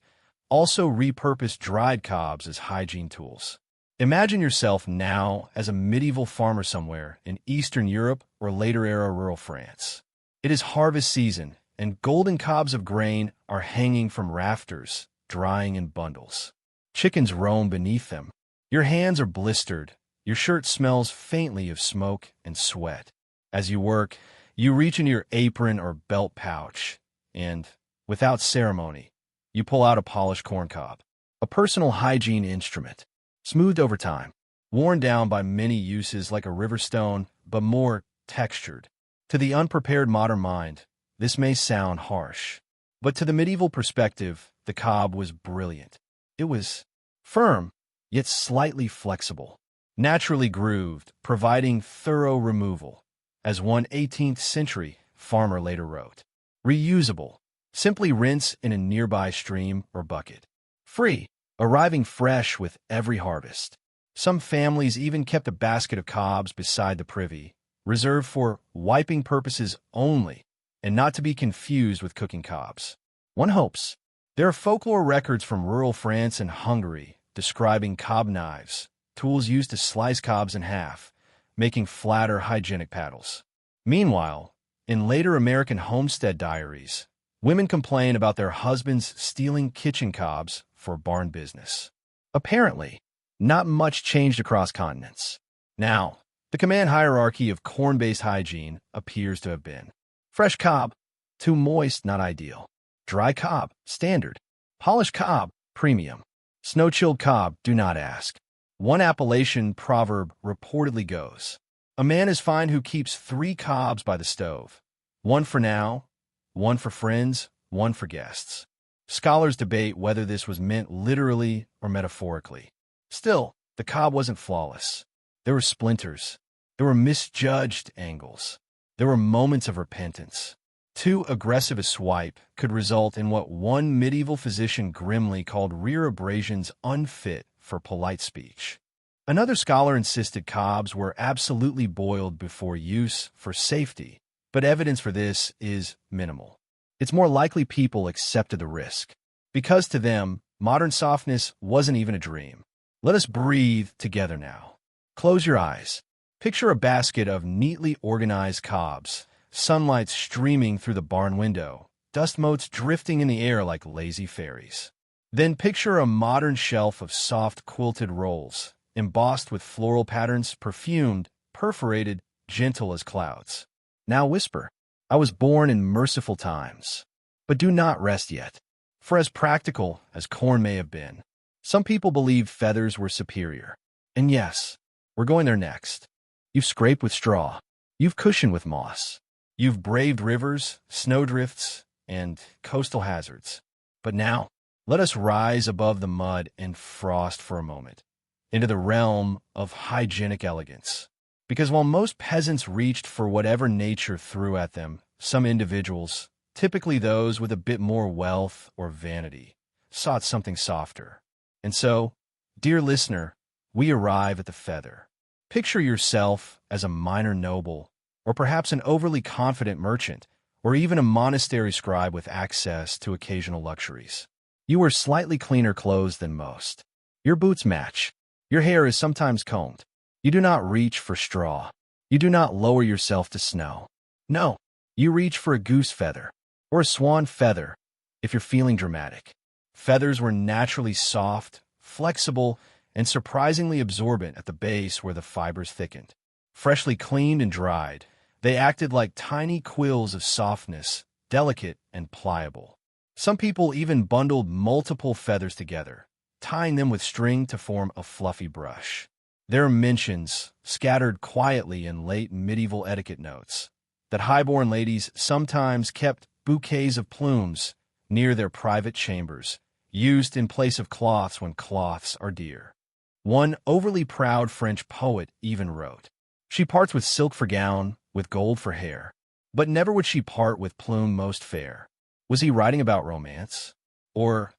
also repurposed dried cobs as hygiene tools. Imagine yourself now as a medieval farmer somewhere in Eastern Europe or later-era rural France. It is harvest season, and golden cobs of grain are hanging from rafters, drying in bundles. Chickens roam beneath them. Your hands are blistered. Your shirt smells faintly of smoke and sweat. As you work, you reach into your apron or belt pouch, and, without ceremony, you pull out a polished corn cob, a personal hygiene instrument, smoothed over time, worn down by many uses like a river stone, but more textured. To the unprepared modern mind, this may sound harsh, but to the medieval perspective, the cob was brilliant. It was firm, yet slightly flexible, naturally grooved, providing thorough removal. As one 18th century farmer later wrote, reusable, simply rinse in a nearby stream or bucket. Free, arriving fresh with every harvest. Some families even kept a basket of cobs beside the privy, reserved for wiping purposes only, and not to be confused with cooking cobs. One hopes. There are folklore records from rural France and Hungary describing cob knives, tools used to slice cobs in half, making flatter hygienic paddles. Meanwhile, in later American homestead diaries, women complain about their husbands stealing kitchen cobs for barn business. Apparently, not much changed across continents. Now, the command hierarchy of corn-based hygiene appears to have been: fresh cob, too moist, not ideal; dry cob, standard; polished cob, premium; snow-chilled cob, do not ask. One Appalachian proverb reportedly goes, a man is fined who keeps 3 cobs by the stove, one for now, one for friends, one for guests. Scholars debate whether this was meant literally or metaphorically. Still, the cob wasn't flawless. There were splinters. There were misjudged angles. There were moments of repentance. Too aggressive a swipe could result in what one medieval physician grimly called rear abrasions unfit for polite speech. Another scholar insisted cobs were absolutely boiled before use for safety, but evidence for this is minimal. It's more likely people accepted the risk, because to them, modern softness wasn't even a dream. Let us breathe together now. Close your eyes. Picture a basket of neatly organized cobs, sunlight streaming through the barn window, dust motes drifting in the air like lazy fairies. Then picture a modern shelf of soft quilted rolls, embossed with floral patterns, perfumed, perforated, gentle as clouds. Now whisper, I was born in merciful times. But do not rest yet. For as practical as corn may have been, some people believed feathers were superior. And yes, we're going there next. You've scraped with straw. You've cushioned with moss. You've braved rivers, snowdrifts, and coastal hazards. But now, let us rise above the mud and frost for a moment, into the realm of hygienic elegance. Because while most peasants reached for whatever nature threw at them, some individuals, typically those with a bit more wealth or vanity, sought something softer. And so, dear listener, we arrive at the feather. Picture yourself as a minor noble, or perhaps an overly confident merchant, or even a monastery scribe with access to occasional luxuries. You wear slightly cleaner clothes than most. Your boots match. Your hair is sometimes combed. You do not reach for straw. You do not lower yourself to snow. No, you reach for a goose feather, or a swan feather, if you're feeling dramatic. Feathers were naturally soft, flexible, and surprisingly absorbent at the base where the fibers thickened. Freshly cleaned and dried, they acted like tiny quills of softness, delicate and pliable. Some people even bundled multiple feathers together, tying them with string to form a fluffy brush. There are mentions, scattered quietly in late medieval etiquette notes, that highborn ladies sometimes kept bouquets of plumes near their private chambers, used in place of cloths when cloths are dear. One overly proud French poet even wrote, "She parts with silk for gown, with gold for hair, but never would she part with plume most fair." Was he writing about romance? Or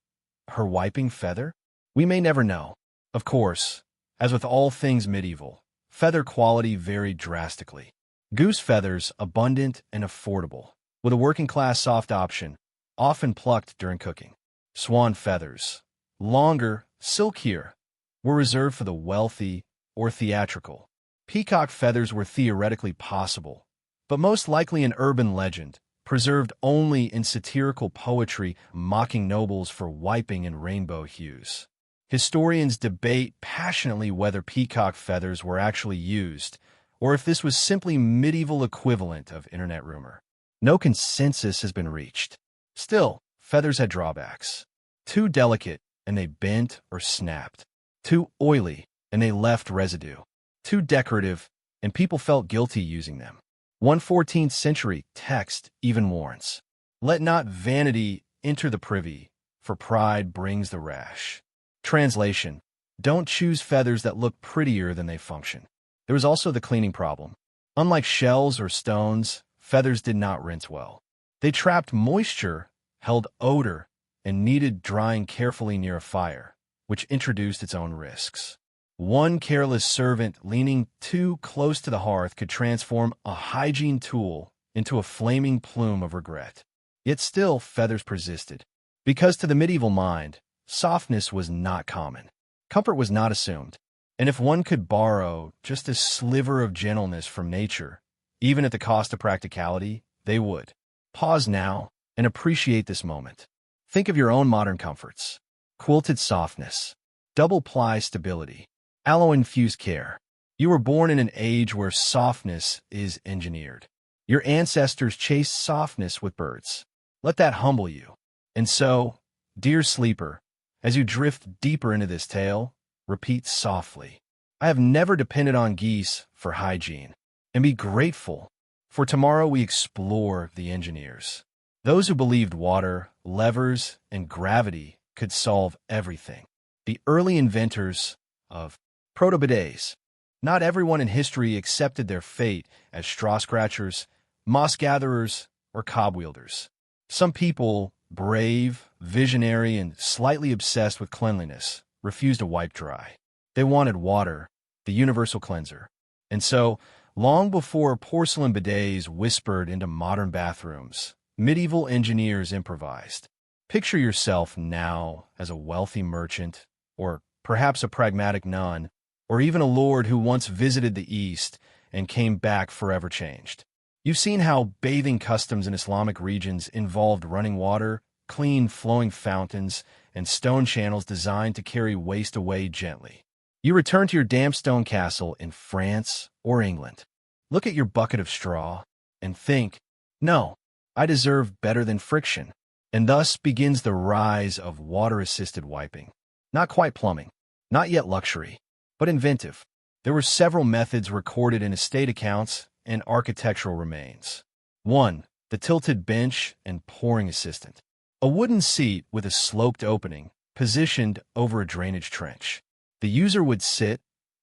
her wiping feather? We may never know. Of course, As with all things medieval, feather quality varied drastically. Goose feathers, abundant and affordable, with a working-class soft option, often plucked during cooking. Swan feathers, longer, silkier, were reserved for the wealthy or theatrical. Peacock feathers were theoretically possible, but most likely an urban legend, preserved only in satirical poetry mocking nobles for wiping in rainbow hues. Historians debate passionately whether peacock feathers were actually used, or if this was simply medieval equivalent of internet rumor. No consensus has been reached. Still, feathers had drawbacks. Too delicate, and they bent or snapped. Too oily, and they left residue. Too decorative, and people felt guilty using them. One 14th century text even warns, "Let not vanity enter the privy, for pride brings the rash." Translation: don't choose feathers that look prettier than they function. There was also the cleaning problem. Unlike shells or stones, feathers did not rinse well. They trapped moisture, held odor, and needed drying carefully near a fire, which introduced its own risks. One careless servant leaning too close to the hearth could transform a hygiene tool into a flaming plume of regret. Yet still, feathers persisted. Because to the medieval mind, softness was not common. Comfort was not assumed. And if one could borrow just a sliver of gentleness from nature, even at the cost of practicality, they would. Pause now and appreciate this moment. Think of your own modern comforts. Quilted softness, double-ply stability, aloe-infused care. You were born in an age where softness is engineered. Your ancestors chased softness with birds. Let that humble you. And so, dear sleeper, as you drift deeper into this tale, repeat softly, "I have never depended on geese for hygiene," and be grateful, for tomorrow we explore the engineers. Those who believed water, levers, and gravity could solve everything. The early inventors of proto-bidets. Not everyone in history accepted their fate as straw scratchers, moss gatherers, or cob wielders. Some people, brave, visionary, and slightly obsessed with cleanliness, refused to wipe dry. They wanted water, the universal cleanser. And so, long before porcelain bidets whispered into modern bathrooms, medieval engineers improvised. Picture yourself now as a wealthy merchant, or perhaps a pragmatic nun, or even a lord who once visited the East and came back forever changed. You've seen how bathing customs in Islamic regions involved running water, clean flowing fountains, and stone channels designed to carry waste away gently. You return to your damp stone castle in France or England. Look at your bucket of straw and think, "No, I deserve better than friction." And thus begins the rise of water-assisted wiping. Not quite plumbing, not yet luxury, but inventive. There were several methods recorded in estate accounts and architectural remains. 1. The tilted bench and pouring assistant. A wooden seat with a sloped opening, positioned over a drainage trench. The user would sit,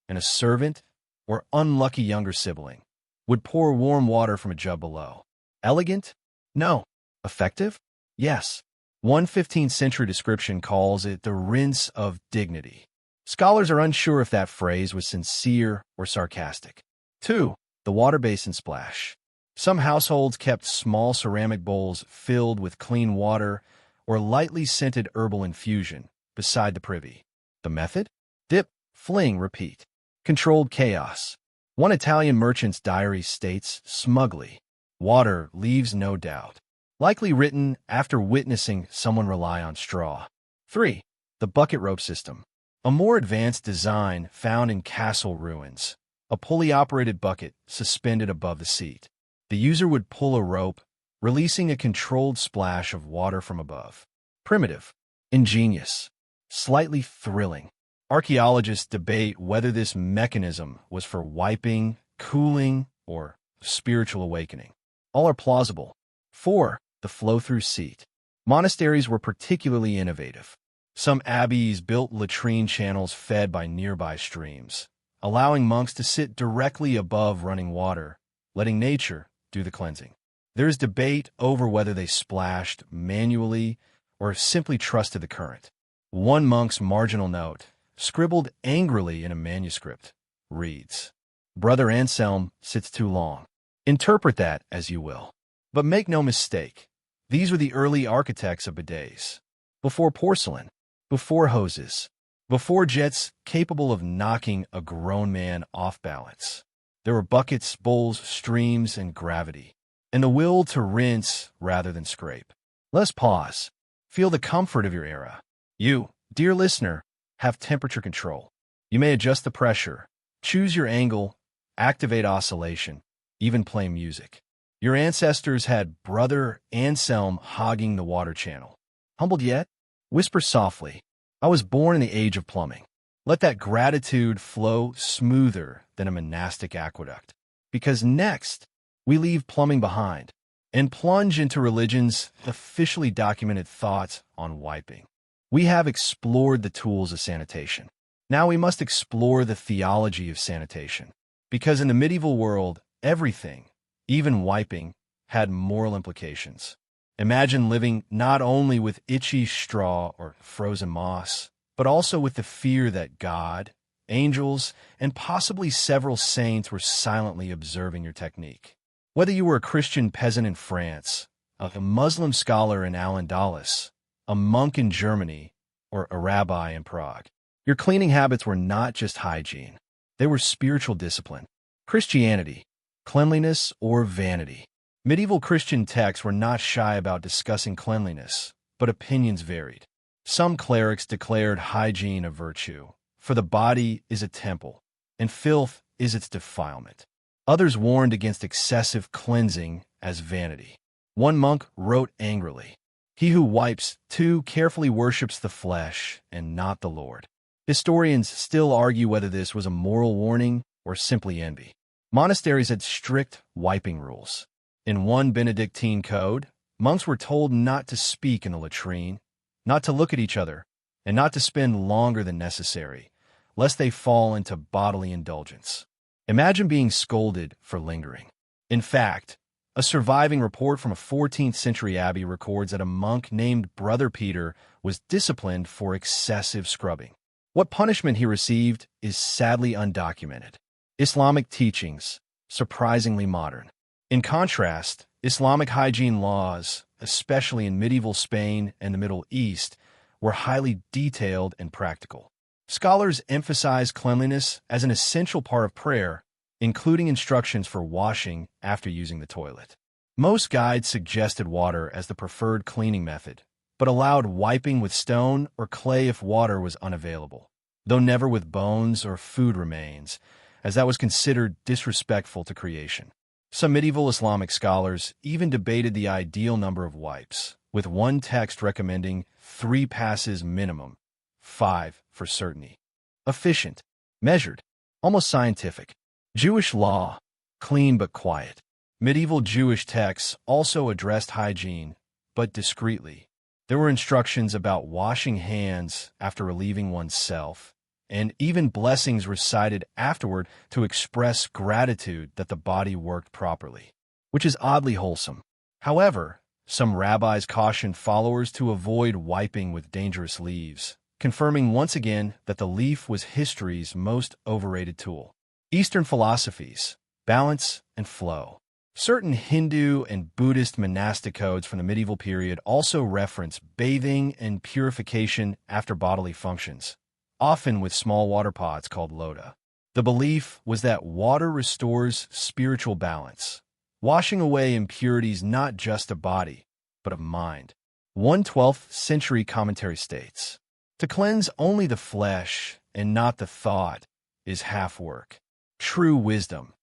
and a servant, or unlucky younger sibling, would pour warm water from a jug below. Elegant? No. Effective? Yes. One 15th century description calls it the rinse of dignity. Scholars are unsure if that phrase was sincere or sarcastic. 2. The water basin splash. Some households kept small ceramic bowls filled with clean water or lightly scented herbal infusion beside the privy. The method? Dip, fling, repeat. Controlled chaos. One Italian merchant's diary states smugly, "Water leaves no doubt." Likely written after witnessing someone rely on straw. 3. The bucket rope system. A more advanced design found in castle ruins. A pulley-operated bucket suspended above the seat. The user would pull a rope, releasing a controlled splash of water from above. Primitive. Ingenious. Slightly thrilling. Archaeologists debate whether this mechanism was for wiping, cooling, or spiritual awakening. All are plausible. 4. The flow-through seat. Monasteries were particularly innovative. Some abbeys built latrine channels fed by nearby streams, allowing monks to sit directly above running water, letting nature do the cleansing. There is debate over whether they splashed manually or simply trusted the current. One monk's marginal note, scribbled angrily in a manuscript, reads, "Brother Anselm sits too long." Interpret that as you will. But make no mistake, these were the early architects of bidets. Before porcelain, before hoses, before jets capable of knocking a grown man off balance. There were buckets, bowls, streams, and gravity, and the will to rinse rather than scrape. Let's pause. Feel the comfort of your era. You, dear listener, have temperature control. You may adjust the pressure, choose your angle, activate oscillation, even play music. Your ancestors had Brother Anselm hogging the water channel. Humbled yet? Whisper softly, "I was born in the age of plumbing." Let that gratitude flow smoother than a monastic aqueduct. Because next, we leave plumbing behind and plunge into religion's officially documented thoughts on wiping. We have explored the tools of sanitation. Now we must explore the theology of sanitation. Because in the medieval world, everything, even wiping, had moral implications. Imagine living not only with itchy straw or frozen moss, but also with the fear that God, angels, and possibly several saints were silently observing your technique. Whether you were a Christian peasant in France, a Muslim scholar in Al-Andalus, a monk in Germany, or a rabbi in Prague, your cleaning habits were not just hygiene. They were spiritual discipline. Christianity, cleanliness or vanity. Medieval Christian texts were not shy about discussing cleanliness, but opinions varied. Some clerics declared hygiene a virtue, for the body is a temple, and filth is its defilement. Others warned against excessive cleansing as vanity. One monk wrote angrily, "He who wipes too carefully worships the flesh and not the Lord." Historians still argue whether this was a moral warning or simply envy. Monasteries had strict wiping rules. In one Benedictine code, monks were told not to speak in the latrine, not to look at each other, and not to spend longer than necessary, lest they fall into bodily indulgence. Imagine being scolded for lingering. In fact, a surviving report from a 14th century abbey records that a monk named Brother Peter was disciplined for excessive scrubbing. What punishment he received is sadly undocumented. Islamic teachings, surprisingly modern. In contrast, Islamic hygiene laws, especially in medieval Spain and the Middle East, were highly detailed and practical. Scholars emphasize cleanliness as an essential part of prayer, including instructions for washing after using the toilet. Most guides suggested water as the preferred cleaning method, but allowed wiping with stone or clay if water was unavailable, though never with bones or food remains, as that was considered disrespectful to creation. Some medieval Islamic scholars even debated the ideal number of wipes, with one text recommending 3 passes minimum, 5 for certainty. Efficient, measured, almost scientific. Jewish law, clean but quiet. Medieval Jewish texts also addressed hygiene, but discreetly. There were instructions about washing hands after relieving oneself, and even blessings recited afterward to express gratitude that the body worked properly, which is oddly wholesome. However, some rabbis cautioned followers to avoid wiping with dangerous leaves, confirming once again that the leaf was history's most overrated tool. Eastern philosophies, balance and flow. Certain Hindu and Buddhist monastic codes from the medieval period also reference bathing and purification after bodily functions, often with small water pots called loda. The belief was that water restores spiritual balance, washing away impurities not just of body, but of mind. One 12th century commentary states, "To cleanse only the flesh and not the thought is half work, true wisdom,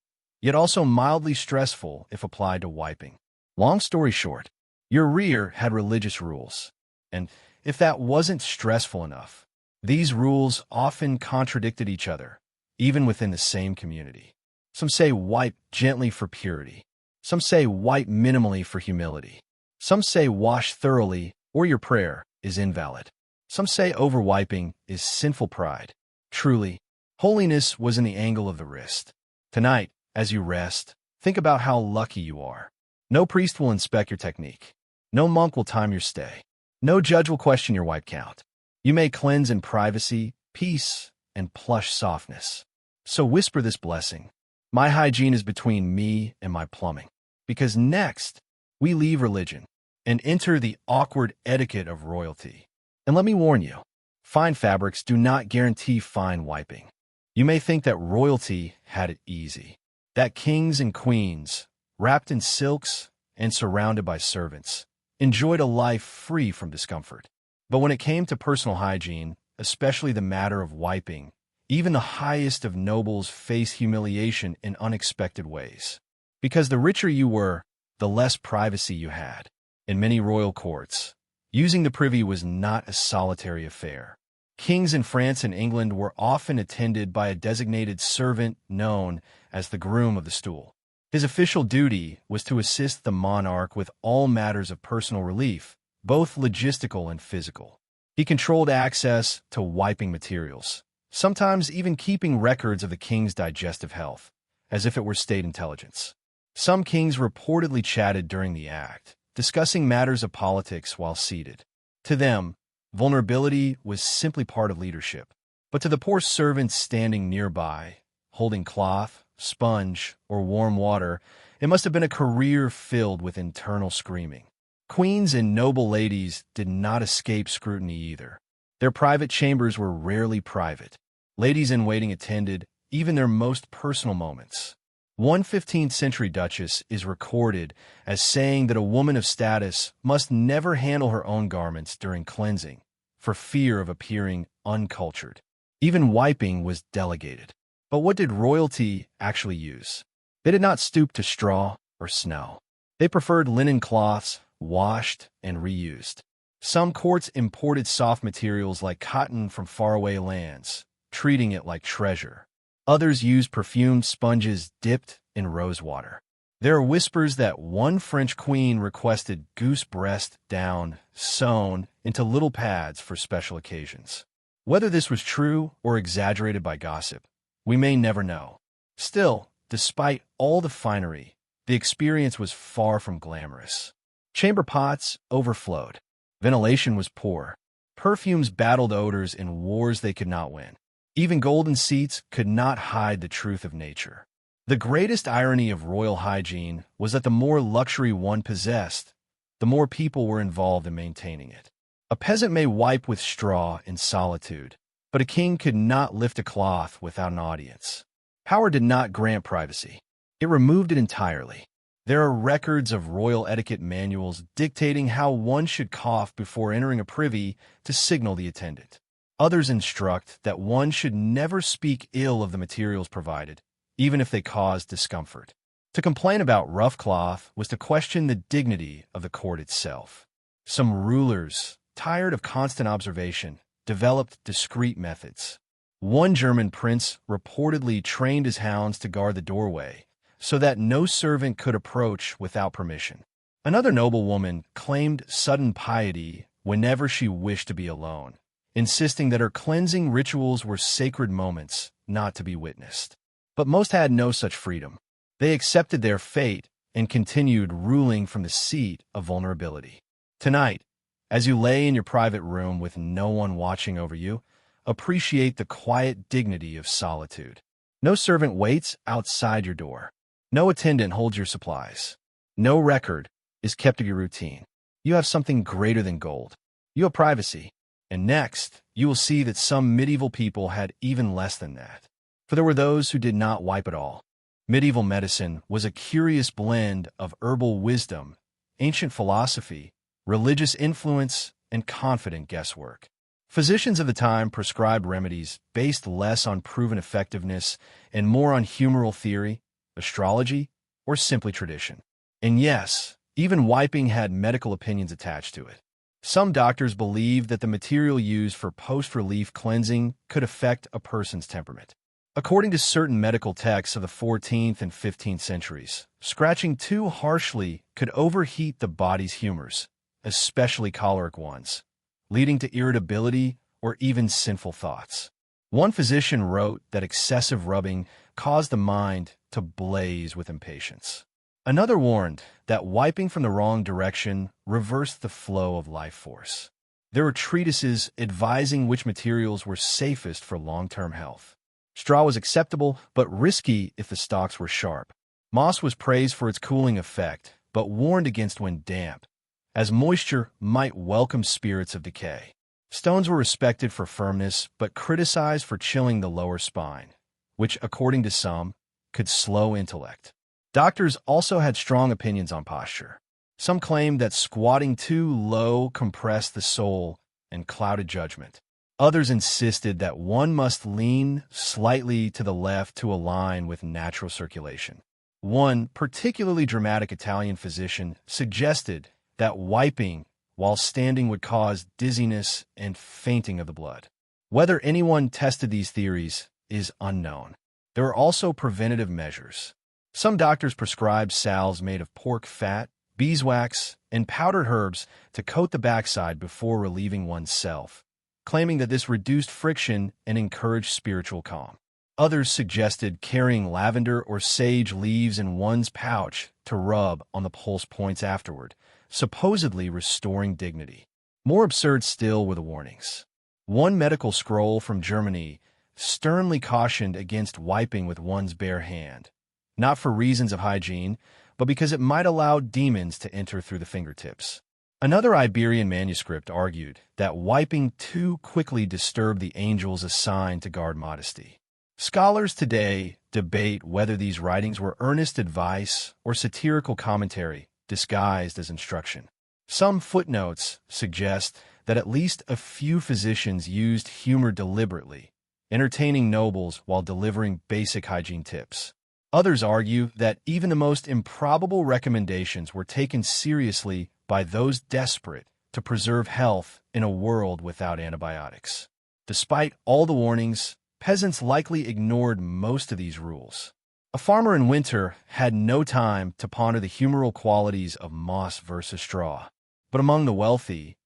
yet also mildly stressful if applied to wiping." Long story short, your rear had religious rules, and if that wasn't stressful enough, these rules often contradicted each other, even within the same community. Some say wipe gently for purity. Some say wipe minimally for humility. Some say wash thoroughly or your prayer is invalid. Some say overwiping is sinful pride. Truly, holiness was in the angle of the wrist. Tonight, as you rest, think about how lucky you are. No priest will inspect your technique. No monk will time your stay. No judge will question your wipe count. You may cleanse in privacy, peace, and plush softness. So whisper this blessing. My hygiene is between me and my plumbing. Because next, we leave religion and enter the awkward etiquette of royalty. And let me warn you, fine fabrics do not guarantee fine wiping. You may think that royalty had it easy, that kings and queens, wrapped in silks and surrounded by servants, enjoyed a life free from discomfort. But when it came to personal hygiene, especially the matter of wiping, even the highest of nobles faced humiliation in unexpected ways. Because the richer you were, the less privacy you had. In many royal courts, using the privy was not a solitary affair. Kings in France and England were often attended by a designated servant known as the groom of the stool. His official duty was to assist the monarch with all matters of personal relief, both logistical and physical. He controlled access to wiping materials, sometimes even keeping records of the king's digestive health, as if it were state intelligence. Some kings reportedly chatted during the act, discussing matters of politics while seated. To them, vulnerability was simply part of leadership. But to the poor servants standing nearby, holding cloth, sponge, or warm water, it must have been a career filled with internal screaming. Queens and noble ladies did not escape scrutiny either. Their private chambers were rarely private. Ladies-in-waiting attended even their most personal moments. One 15th-century duchess is recorded as saying that a woman of status must never handle her own garments during cleansing, for fear of appearing uncultured. Even wiping was delegated. But what did royalty actually use? They did not stoop to straw or snow. They preferred linen cloths, washed and reused. Some courts imported soft materials like cotton from faraway lands, treating it like treasure. Others used perfumed sponges dipped in rosewater. There are whispers that one French queen requested goose breast down sewn into little pads for special occasions. Whether this was true or exaggerated by gossip, we may never know. Still, despite all the finery, the experience was far from glamorous. Chamber pots overflowed. Ventilation was poor. Perfumes battled odors in wars they could not win. Even golden seats could not hide the truth of nature. The greatest irony of royal hygiene was that the more luxury one possessed, the more people were involved in maintaining it. A peasant may wipe with straw in solitude, but a king could not lift a cloth without an audience. Power did not grant privacy. It removed it entirely. There are records of royal etiquette manuals dictating how one should cough before entering a privy to signal the attendant. Others instruct that one should never speak ill of the materials provided, even if they cause discomfort. To complain about rough cloth was to question the dignity of the court itself. Some rulers, tired of constant observation, developed discreet methods. One German prince reportedly trained his hounds to guard the doorway, so that no servant could approach without permission. Another noblewoman claimed sudden piety whenever she wished to be alone, insisting that her cleansing rituals were sacred moments not to be witnessed. But most had no such freedom. They accepted their fate and continued ruling from the seat of vulnerability. Tonight, as you lay in your private room with no one watching over you, appreciate the quiet dignity of solitude. No servant waits outside your door. No attendant holds your supplies. No record is kept of your routine. You have something greater than gold. You have privacy. And next, you will see that some medieval people had even less than that. For there were those who did not wipe at all. Medieval medicine was a curious blend of herbal wisdom, ancient philosophy, religious influence, and confident guesswork. Physicians of the time prescribed remedies based less on proven effectiveness and more on humoral theory, astrology, or simply tradition. And yes, even wiping had medical opinions attached to it. Some doctors believed that the material used for post-relief cleansing could affect a person's temperament. According to certain medical texts of the 14th and 15th centuries, scratching too harshly could overheat the body's humors, especially choleric ones, leading to irritability or even sinful thoughts. One physician wrote that excessive rubbing caused the mind to blaze with impatience. Another warned that wiping from the wrong direction reversed the flow of life force. There were treatises advising which materials were safest for long-term health. Straw was acceptable, but risky if the stalks were sharp. Moss was praised for its cooling effect, but warned against when damp, as moisture might welcome spirits of decay. Stones were respected for firmness, but criticized for chilling the lower spine, which, according to some, could slow intellect. Doctors also had strong opinions on posture. Some claimed that squatting too low compressed the soul and clouded judgment. Others insisted that one must lean slightly to the left to align with natural circulation. One particularly dramatic Italian physician suggested that wiping while standing would cause dizziness and fainting of the blood. Whether anyone tested these theories is unknown. There are also preventative measures. Some doctors prescribed salves made of pork fat, beeswax, and powdered herbs to coat the backside before relieving oneself, claiming that this reduced friction and encouraged spiritual calm. Others suggested carrying lavender or sage leaves in one's pouch to rub on the pulse points afterward, supposedly restoring dignity. More absurd still were the warnings. One medical scroll from Germany sternly cautioned against wiping with one's bare hand, not for reasons of hygiene, but because it might allow demons to enter through the fingertips. Another Iberian manuscript argued that wiping too quickly disturbed the angels assigned to guard modesty. Scholars today debate whether these writings were earnest advice or satirical commentary disguised as instruction. Some footnotes suggest that at least a few physicians used humor deliberately, entertaining nobles while delivering basic hygiene tips. Others argue that even the most improbable recommendations were taken seriously by those desperate to preserve health in a world without antibiotics. Despite all the warnings, peasants likely ignored most of these rules. A farmer in winter had no time to ponder the humoral qualities of moss versus straw. But among the wealthy,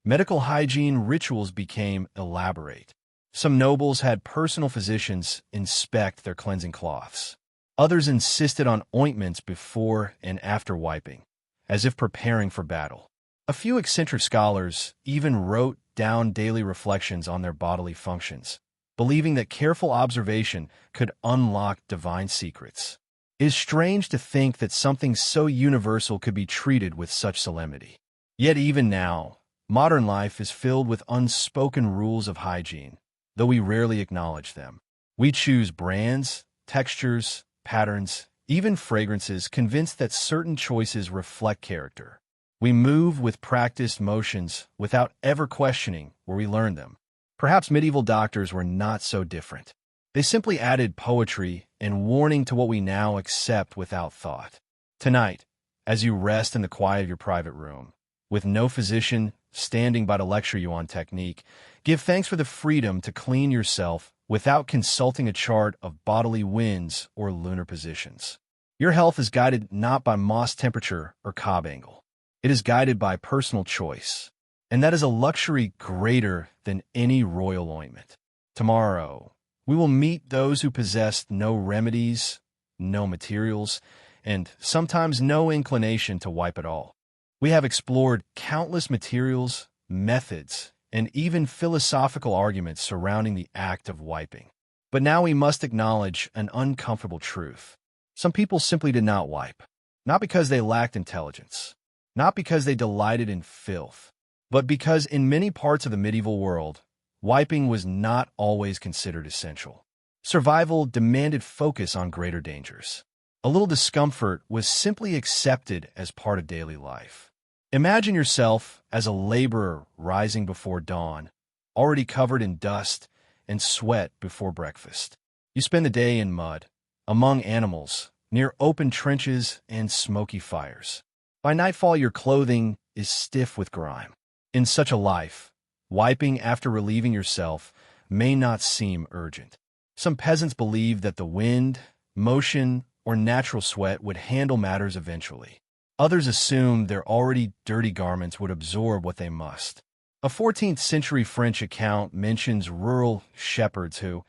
medical hygiene rituals became elaborate. Some nobles had personal physicians inspect their cleansing cloths. Others insisted on ointments before and after wiping, as if preparing for battle. A few eccentric scholars even wrote down daily reflections on their bodily functions, believing that careful observation could unlock divine secrets. It is strange to think that something so universal could be treated with such solemnity. Yet even now, modern life is filled with unspoken rules of hygiene, though we rarely acknowledge them. We choose brands, textures, patterns, even fragrances, convinced that certain choices reflect character. We move with practiced motions without ever questioning where we learned them. Perhaps medieval doctors were not so different. They simply added poetry and warning to what we now accept without thought. Tonight, as you rest in the quiet of your private room, with no physician standing by to lecture you on technique, give thanks for the freedom to clean yourself without consulting a chart of bodily winds or lunar positions. Your health is guided not by moss temperature or cob angle. It is guided by personal choice, and that is a luxury greater than any royal ointment. Tomorrow, we will meet those who possessed no remedies, no materials, and sometimes no inclination to wipe at all. We have explored countless materials, methods, and even philosophical arguments surrounding the act of wiping. But now we must acknowledge an uncomfortable truth. Some people simply did not wipe, not because they lacked intelligence, not because they delighted in filth, but because in many parts of the medieval world, wiping was not always considered essential. Survival demanded focus on greater dangers. A little discomfort was simply accepted as part of daily life. Imagine yourself as a laborer rising before dawn, already covered in dust and sweat before breakfast. You spend the day in mud, among animals, near open trenches and smoky fires. By nightfall, your clothing is stiff with grime. In such a life, wiping after relieving yourself may not seem urgent. Some peasants believed that the wind, motion, or natural sweat would handle matters eventually. Others assumed their already dirty garments would absorb what they must. A 14th century French account mentions rural shepherds who,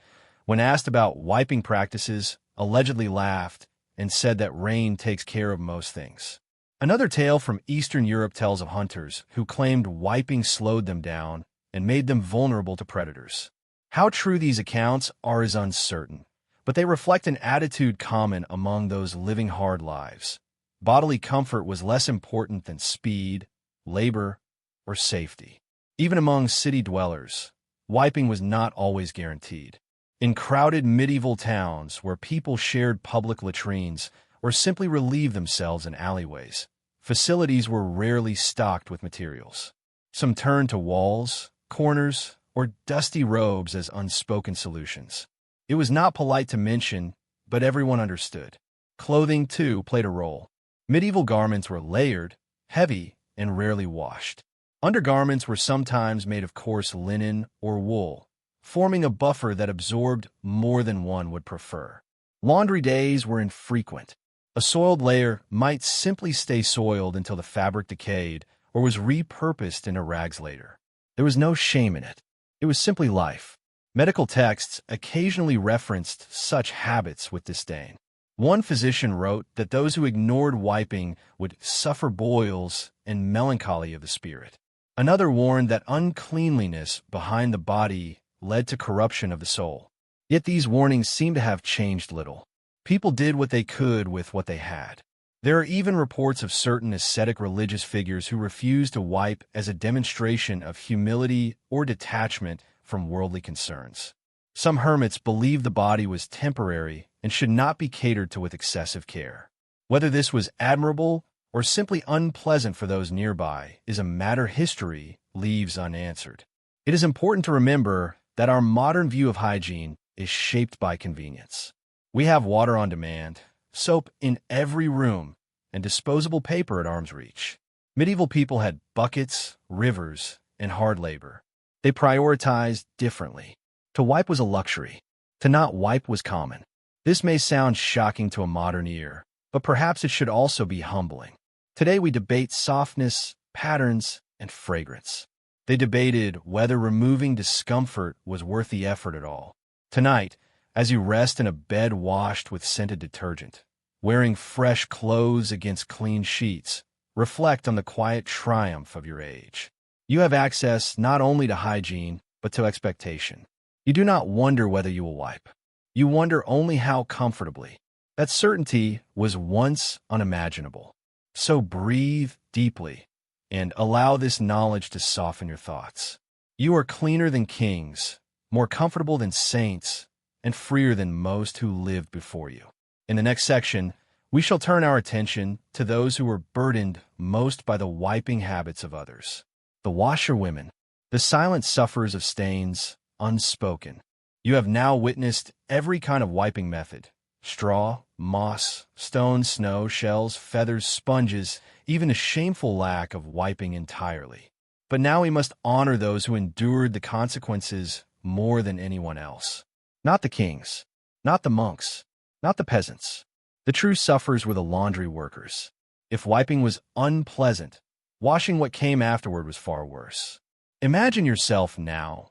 when asked about wiping practices, allegedly laughed and said that rain takes care of most things. Another tale from Eastern Europe tells of hunters who claimed wiping slowed them down and made them vulnerable to predators. How true these accounts are is uncertain, but they reflect an attitude common among those living hard lives. Bodily comfort was less important than speed, labor, or safety. Even among city dwellers, wiping was not always guaranteed. In crowded medieval towns where people shared public latrines or simply relieved themselves in alleyways, facilities were rarely stocked with materials. Some turned to walls, corners, or dusty robes as unspoken solutions. It was not polite to mention, but everyone understood. Clothing, too, played a role. Medieval garments were layered, heavy, and rarely washed. Undergarments were sometimes made of coarse linen or wool, forming a buffer that absorbed more than one would prefer. Laundry days were infrequent. A soiled layer might simply stay soiled until the fabric decayed or was repurposed into rags later. There was no shame in it. It was simply life. Medical texts occasionally referenced such habits with disdain. One physician wrote that those who ignored wiping would suffer boils and melancholy of the spirit. Another warned that uncleanliness behind the body led to corruption of the soul. Yet these warnings seem to have changed little. People did what they could with what they had. There are even reports of certain ascetic religious figures who refused to wipe as a demonstration of humility or detachment from worldly concerns. Some hermits believed the body was temporary and should not be catered to with excessive care. Whether this was admirable or simply unpleasant for those nearby is a matter history leaves unanswered. It is important to remember that our modern view of hygiene is shaped by convenience. We have water on demand, soap in every room, and disposable paper at arm's reach. Medieval people had buckets, rivers, and hard labor. They prioritized differently. To wipe was a luxury. To not wipe was common. This may sound shocking to a modern ear, but perhaps it should also be humbling. Today we debate softness, patterns, and fragrance. They debated whether removing discomfort was worth the effort at all. Tonight, as you rest in a bed washed with scented detergent, wearing fresh clothes against clean sheets, reflect on the quiet triumph of your age. You have access not only to hygiene, but to expectation. You do not wonder whether you will wipe. You wonder only how comfortably. That certainty was once unimaginable. So breathe deeply and allow this knowledge to soften your thoughts. You are cleaner than kings, more comfortable than saints, and freer than most who lived before you. In the next section, we shall turn our attention to those who were burdened most by the wiping habits of others. The washerwomen, the silent sufferers of stains, unspoken. You have now witnessed every kind of wiping method: straw, moss, stone, snow, shells, feathers, sponges, even a shameful lack of wiping entirely. But now we must honor those who endured the consequences more than anyone else. Not the kings, not the monks, not the peasants. The true sufferers were the laundry workers. If wiping was unpleasant, washing what came afterward was far worse. Imagine yourself now,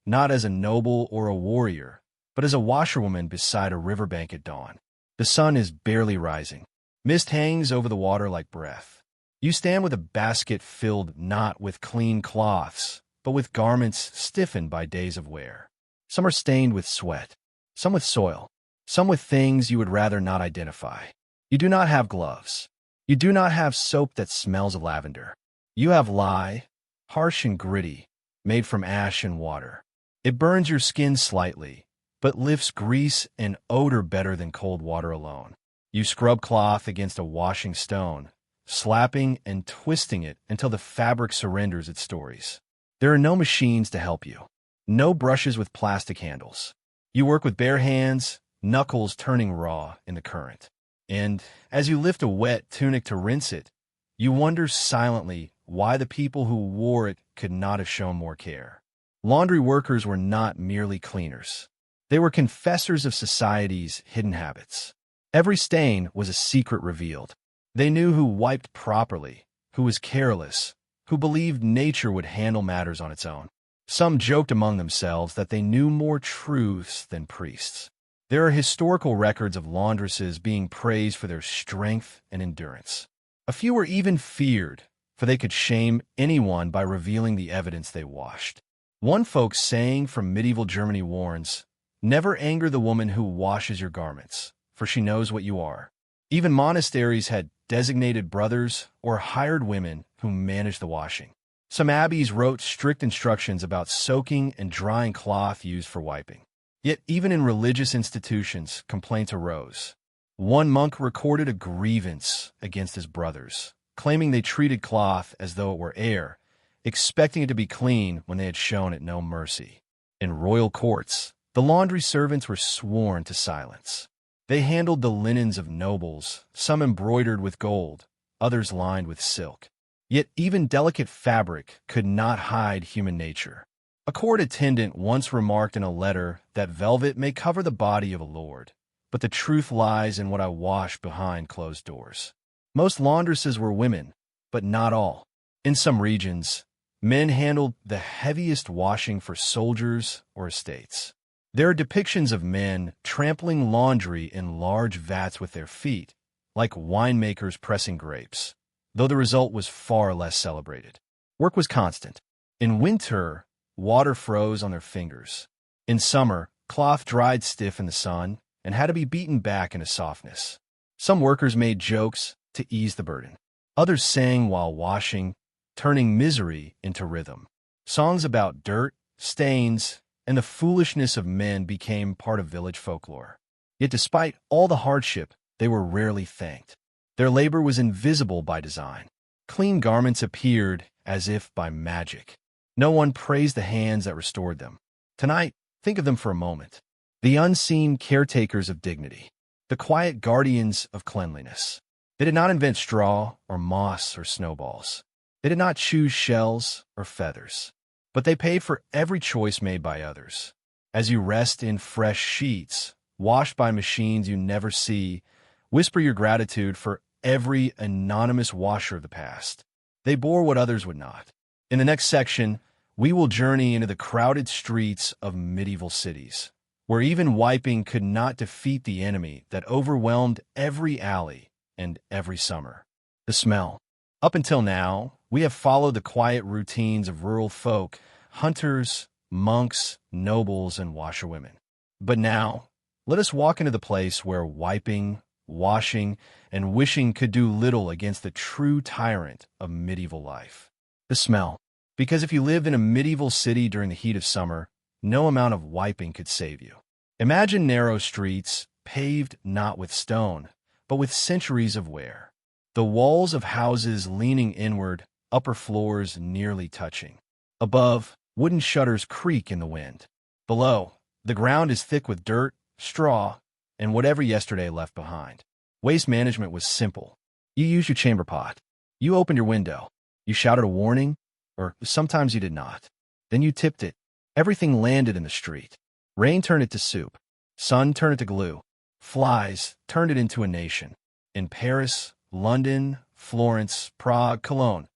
not as a noble or a warrior, but as a washerwoman beside a riverbank at dawn. The sun is barely rising. Mist hangs over the water like breath. You stand with a basket filled not with clean cloths, but with garments stiffened by days of wear. Some are stained with sweat, some with soil, some with things you would rather not identify. You do not have gloves. You do not have soap that smells of lavender. You have lye, harsh and gritty, made from ash and water. It burns your skin slightly, but lifts grease and odor better than cold water alone. You scrub cloth against a washing stone, slapping and twisting it until the fabric surrenders its stories. There are no machines to help you, no brushes with plastic handles. You work with bare hands, knuckles turning raw in the current. And as you lift a wet tunic to rinse it, you wonder silently why the people who wore it could not have shown more care. Laundry workers were not merely cleaners. They were confessors of society's hidden habits. Every stain was a secret revealed. They knew who wiped properly, who was careless, who believed nature would handle matters on its own. Some joked among themselves that they knew more truths than priests. There are historical records of laundresses being praised for their strength and endurance. A few were even feared, for they could shame anyone by revealing the evidence they washed. One folk saying from medieval Germany warns, "Never anger the woman who washes your garments, for she knows what you are." Even monasteries had designated brothers or hired women who managed the washing. Some abbeys wrote strict instructions about soaking and drying cloth used for wiping. Yet even in religious institutions, complaints arose. One monk recorded a grievance against his brothers, claiming they treated cloth as though it were air, expecting it to be clean when they had shown it no mercy. In royal courts, the laundry servants were sworn to silence. They handled the linens of nobles, some embroidered with gold, others lined with silk. Yet even delicate fabric could not hide human nature. A court attendant once remarked in a letter that velvet may cover the body of a lord, but the truth lies in what I wash behind closed doors. Most laundresses were women, but not all. In some regions, men handled the heaviest washing for soldiers or estates. There are depictions of men trampling laundry in large vats with their feet, like winemakers pressing grapes, though the result was far less celebrated. Work was constant. In winter, water froze on their fingers. In summer, cloth dried stiff in the sun and had to be beaten back into softness. Some workers made jokes to ease the burden. Others sang while washing, turning misery into rhythm. Songs about dirt, stains, and the foolishness of men became part of village folklore. Yet despite all the hardship, they were rarely thanked. Their labor was invisible by design. Clean garments appeared as if by magic. No one praised the hands that restored them. Tonight, think of them for a moment. The unseen caretakers of dignity. The quiet guardians of cleanliness. They did not invent straw or moss or snowballs. They did not choose shells or feathers. But they pay for every choice made by others. As you rest in fresh sheets, washed by machines you never see, whisper your gratitude for every anonymous washer of the past. They bore what others would not. In the next section, we will journey into the crowded streets of medieval cities, where even wiping could not defeat the enemy that overwhelmed every alley and every summer. The smell. Up until now, we have followed the quiet routines of rural folk, hunters, monks, nobles, and washerwomen. But now, let us walk into the place where wiping, washing, and wishing could do little against the true tyrant of medieval life. The smell. Because if you lived in a medieval city during the heat of summer, no amount of wiping could save you. Imagine narrow streets, paved not with stone, but with centuries of wear. The walls of houses leaning inward, upper floors nearly touching. Above, wooden shutters creak in the wind. Below, the ground is thick with dirt, straw, and whatever yesterday left behind. Waste management was simple. You used your chamber pot. You opened your window. You shouted a warning, or sometimes you did not. Then you tipped it. Everything landed in the street. Rain turned it to soup. Sun turned it to glue. Flies turned it into a nation. In Paris, London, Florence, Prague, Cologne,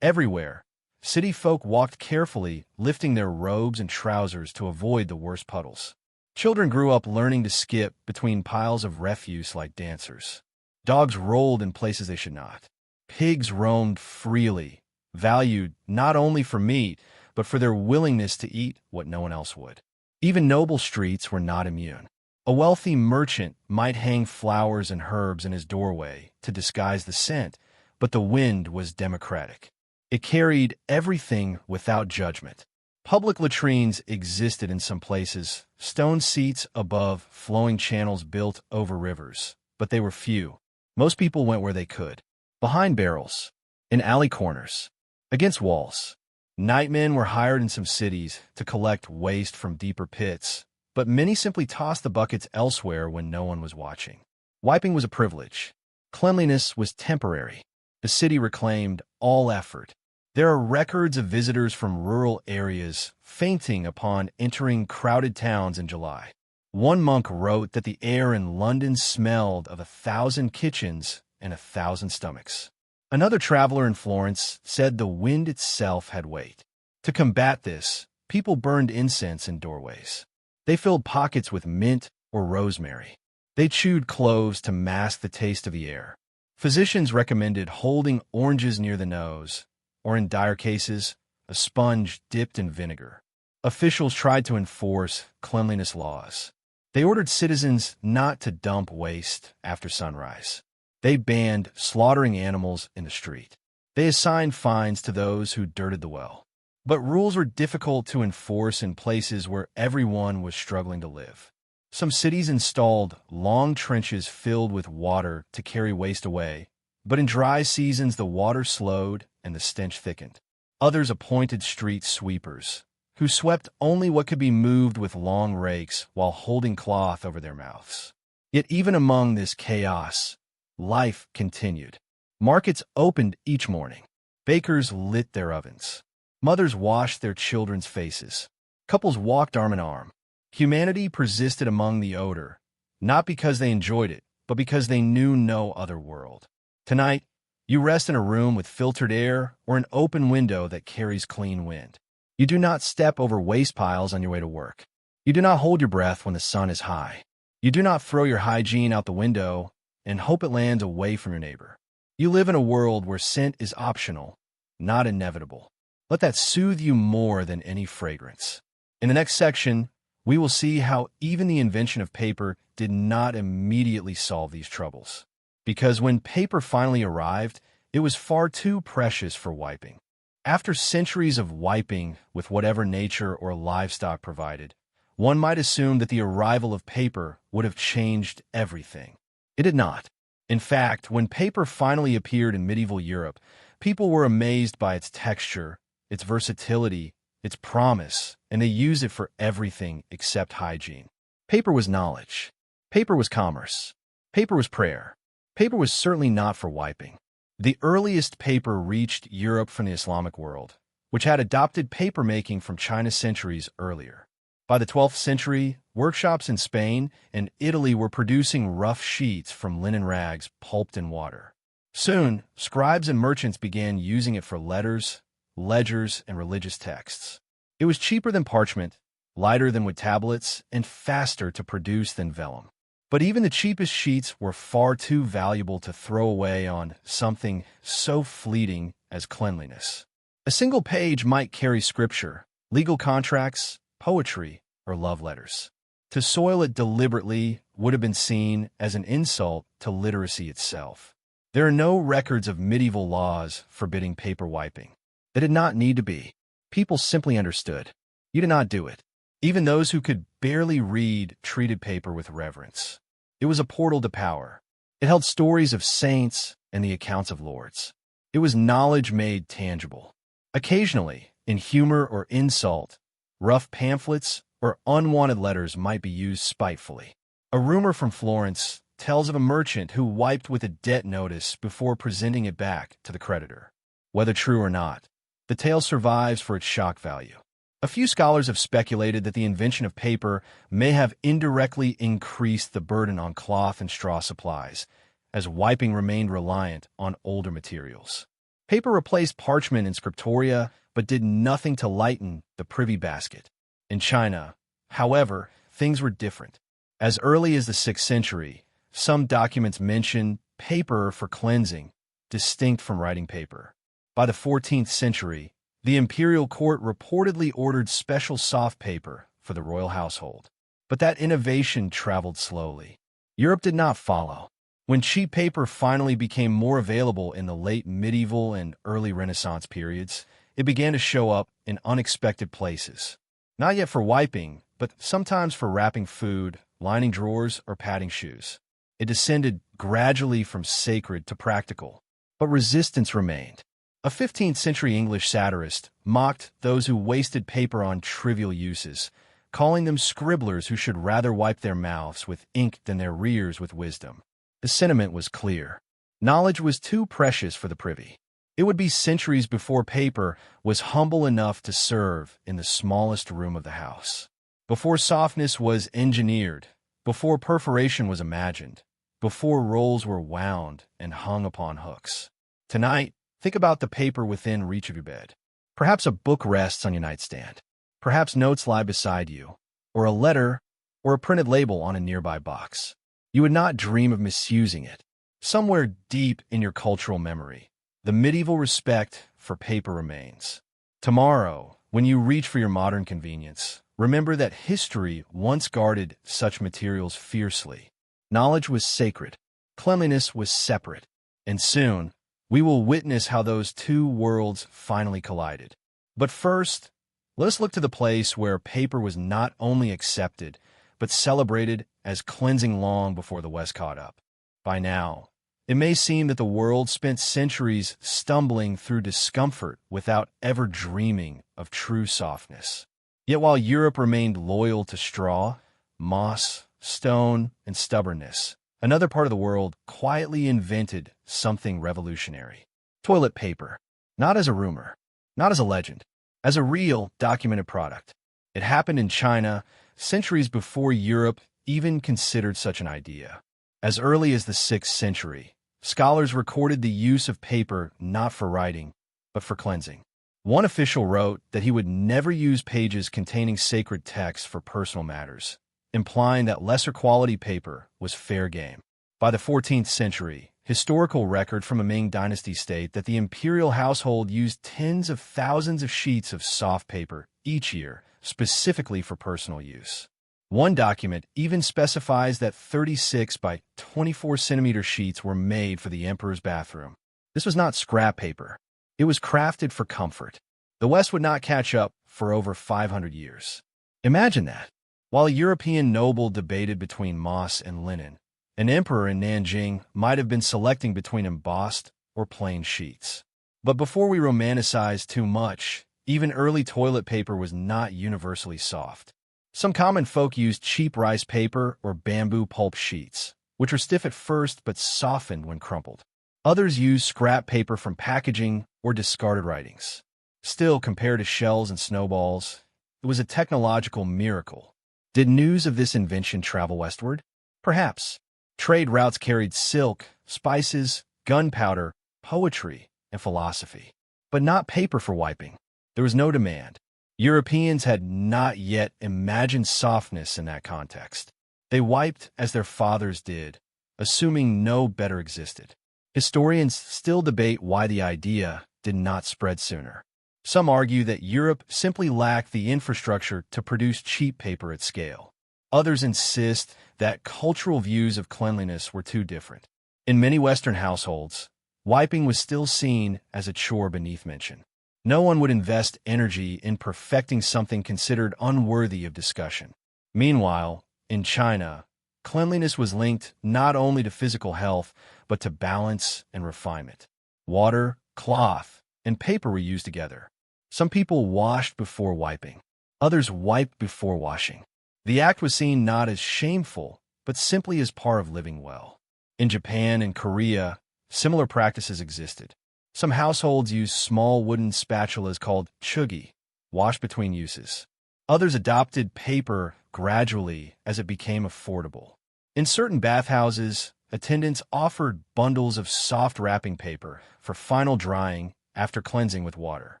everywhere, city folk walked carefully, lifting their robes and trousers to avoid the worst puddles. Children grew up learning to skip between piles of refuse like dancers. Dogs rolled in places they should not. Pigs roamed freely, valued not only for meat, but for their willingness to eat what no one else would. Even noble streets were not immune. A wealthy merchant might hang flowers and herbs in his doorway to disguise the scent, but the wind was democratic. It carried everything without judgment. Public latrines existed in some places, stone seats above flowing channels built over rivers, but they were few. Most people went where they could. Behind barrels, in alley corners, against walls. Nightmen were hired in some cities to collect waste from deeper pits, but many simply tossed the buckets elsewhere when no one was watching. Wiping was a privilege. Cleanliness was temporary. The city reclaimed all effort. There are records of visitors from rural areas fainting upon entering crowded towns in July. One monk wrote that the air in London smelled of 1,000 kitchens and 1,000 stomachs. Another traveler in Florence said the wind itself had weight. To combat this, people burned incense in doorways. They filled pockets with mint or rosemary. They chewed cloves to mask the taste of the air. Physicians recommended holding oranges near the nose, or in dire cases, a sponge dipped in vinegar. Officials tried to enforce cleanliness laws. They ordered citizens not to dump waste after sunrise. They banned slaughtering animals in the street. They assigned fines to those who dirted the well. But rules were difficult to enforce in places where everyone was struggling to live. Some cities installed long trenches filled with water to carry waste away, but in dry seasons the water slowed and the stench thickened. Others appointed street sweepers, who swept only what could be moved with long rakes while holding cloth over their mouths. Yet even among this chaos, life continued. Markets opened each morning. Bakers lit their ovens. Mothers washed their children's faces. Couples walked arm in arm. Humanity persisted among the odor, not because they enjoyed it, but because they knew no other world. Tonight, you rest in a room with filtered air or an open window that carries clean wind. You do not step over waste piles on your way to work. You do not hold your breath when the sun is high. You do not throw your hygiene out the window and hope it lands away from your neighbor. You live in a world where scent is optional, not inevitable. Let that soothe you more than any fragrance. In the next section, we will see how even the invention of paper did not immediately solve these troubles. Because when paper finally arrived, it was far too precious for wiping. After centuries of wiping with whatever nature or livestock provided, one might assume that the arrival of paper would have changed everything. It did not. In fact, when paper finally appeared in medieval Europe, people were amazed by its texture, its versatility, its promise, and they used it for everything except hygiene. Paper was knowledge. Paper was commerce. Paper was prayer. Paper was certainly not for wiping. The earliest paper reached Europe from the Islamic world, which had adopted paper-making from China centuries earlier. By the 12th century, workshops in Spain and Italy were producing rough sheets from linen rags pulped in water. Soon, scribes and merchants began using it for letters, ledgers, and religious texts. It was cheaper than parchment, lighter than wood tablets, and faster to produce than vellum. But even the cheapest sheets were far too valuable to throw away on something so fleeting as cleanliness. A single page might carry scripture, legal contracts, poetry, or love letters. To soil it deliberately would have been seen as an insult to literacy itself. There are no records of medieval laws forbidding paper wiping. They did not need to be. People simply understood. You did not do it. Even those who could barely read treated paper with reverence. It was a portal to power. It held stories of saints and the accounts of lords. It was knowledge made tangible. Occasionally, in humor or insult, rough pamphlets or unwanted letters might be used spitefully. A rumor from Florence tells of a merchant who wiped with a debt notice before presenting it back to the creditor. Whether true or not, the tale survives for its shock value. A few scholars have speculated that the invention of paper may have indirectly increased the burden on cloth and straw supplies, as wiping remained reliant on older materials. Paper replaced parchment in scriptoria, but did nothing to lighten the privy basket. In China, however, things were different. As early as the 6th century, some documents mention paper for cleansing, distinct from writing paper. By the 14th century, the imperial court reportedly ordered special soft paper for the royal household. But that innovation traveled slowly. Europe did not follow. When cheap paper finally became more available in the late medieval and early Renaissance periods, it began to show up in unexpected places. Not yet for wiping, but sometimes for wrapping food, lining drawers, or padding shoes. It descended gradually from sacred to practical. But resistance remained. A 15th-century English satirist mocked those who wasted paper on trivial uses, calling them scribblers who should rather wipe their mouths with ink than their rears with wisdom. The sentiment was clear. Knowledge was too precious for the privy. It would be centuries before paper was humble enough to serve in the smallest room of the house. Before softness was engineered, before perforation was imagined, before rolls were wound and hung upon hooks. Tonight, think about the paper within reach of your bed. Perhaps a book rests on your nightstand. Perhaps notes lie beside you, or a letter, or a printed label on a nearby box. You would not dream of misusing it. Somewhere deep in your cultural memory, the medieval respect for paper remains. Tomorrow, when you reach for your modern convenience, remember that history once guarded such materials fiercely. Knowledge was sacred, cleanliness was separate, and soon, we will witness how those two worlds finally collided. But first, let us look to the place where paper was not only accepted, but celebrated as cleansing long before the West caught up. By now, it may seem that the world spent centuries stumbling through discomfort without ever dreaming of true softness. Yet while Europe remained loyal to straw, moss, stone, and stubbornness, another part of the world quietly invented something revolutionary. Toilet paper. Not as a rumor, not as a legend, as a real documented product. It happened in China centuries before Europe even considered such an idea. As early as the 6th century, scholars recorded the use of paper not for writing, but for cleansing. One official wrote that he would never use pages containing sacred texts for personal matters, implying that lesser quality paper was fair game. By the 14th century, historical record from a Ming dynasty state that the imperial household used tens of thousands of sheets of soft paper each year, specifically for personal use. One document even specifies that 36 by 24 centimeter sheets were made for the emperor's bathroom. This was not scrap paper. It was crafted for comfort. The West would not catch up for over 500 years. Imagine that. While a European noble debated between moss and linen, an emperor in Nanjing might have been selecting between embossed or plain sheets. But before we romanticize too much, even early toilet paper was not universally soft. Some common folk used cheap rice paper or bamboo pulp sheets, which were stiff at first but softened when crumpled. Others used scrap paper from packaging or discarded writings. Still, compared to shells and snowballs, it was a technological miracle. Did news of this invention travel westward? Perhaps. Trade routes carried silk, spices, gunpowder, poetry, and philosophy. But not paper for wiping. There was no demand. Europeans had not yet imagined softness in that context. They wiped as their fathers did, assuming no better existed. Historians still debate why the idea did not spread sooner. Some argue that Europe simply lacked the infrastructure to produce cheap paper at scale. Others insist that cultural views of cleanliness were too different. In many Western households, wiping was still seen as a chore beneath mention. No one would invest energy in perfecting something considered unworthy of discussion. Meanwhile, in China, cleanliness was linked not only to physical health, but to balance and refinement. Water, cloth, and paper were used together. Some people washed before wiping. Others wiped before washing. The act was seen not as shameful, but simply as part of living well. In Japan and Korea, similar practices existed. Some households used small wooden spatulas called chugi, washed between uses. Others adopted paper gradually as it became affordable. In certain bathhouses, attendants offered bundles of soft wrapping paper for final drying after cleansing with water.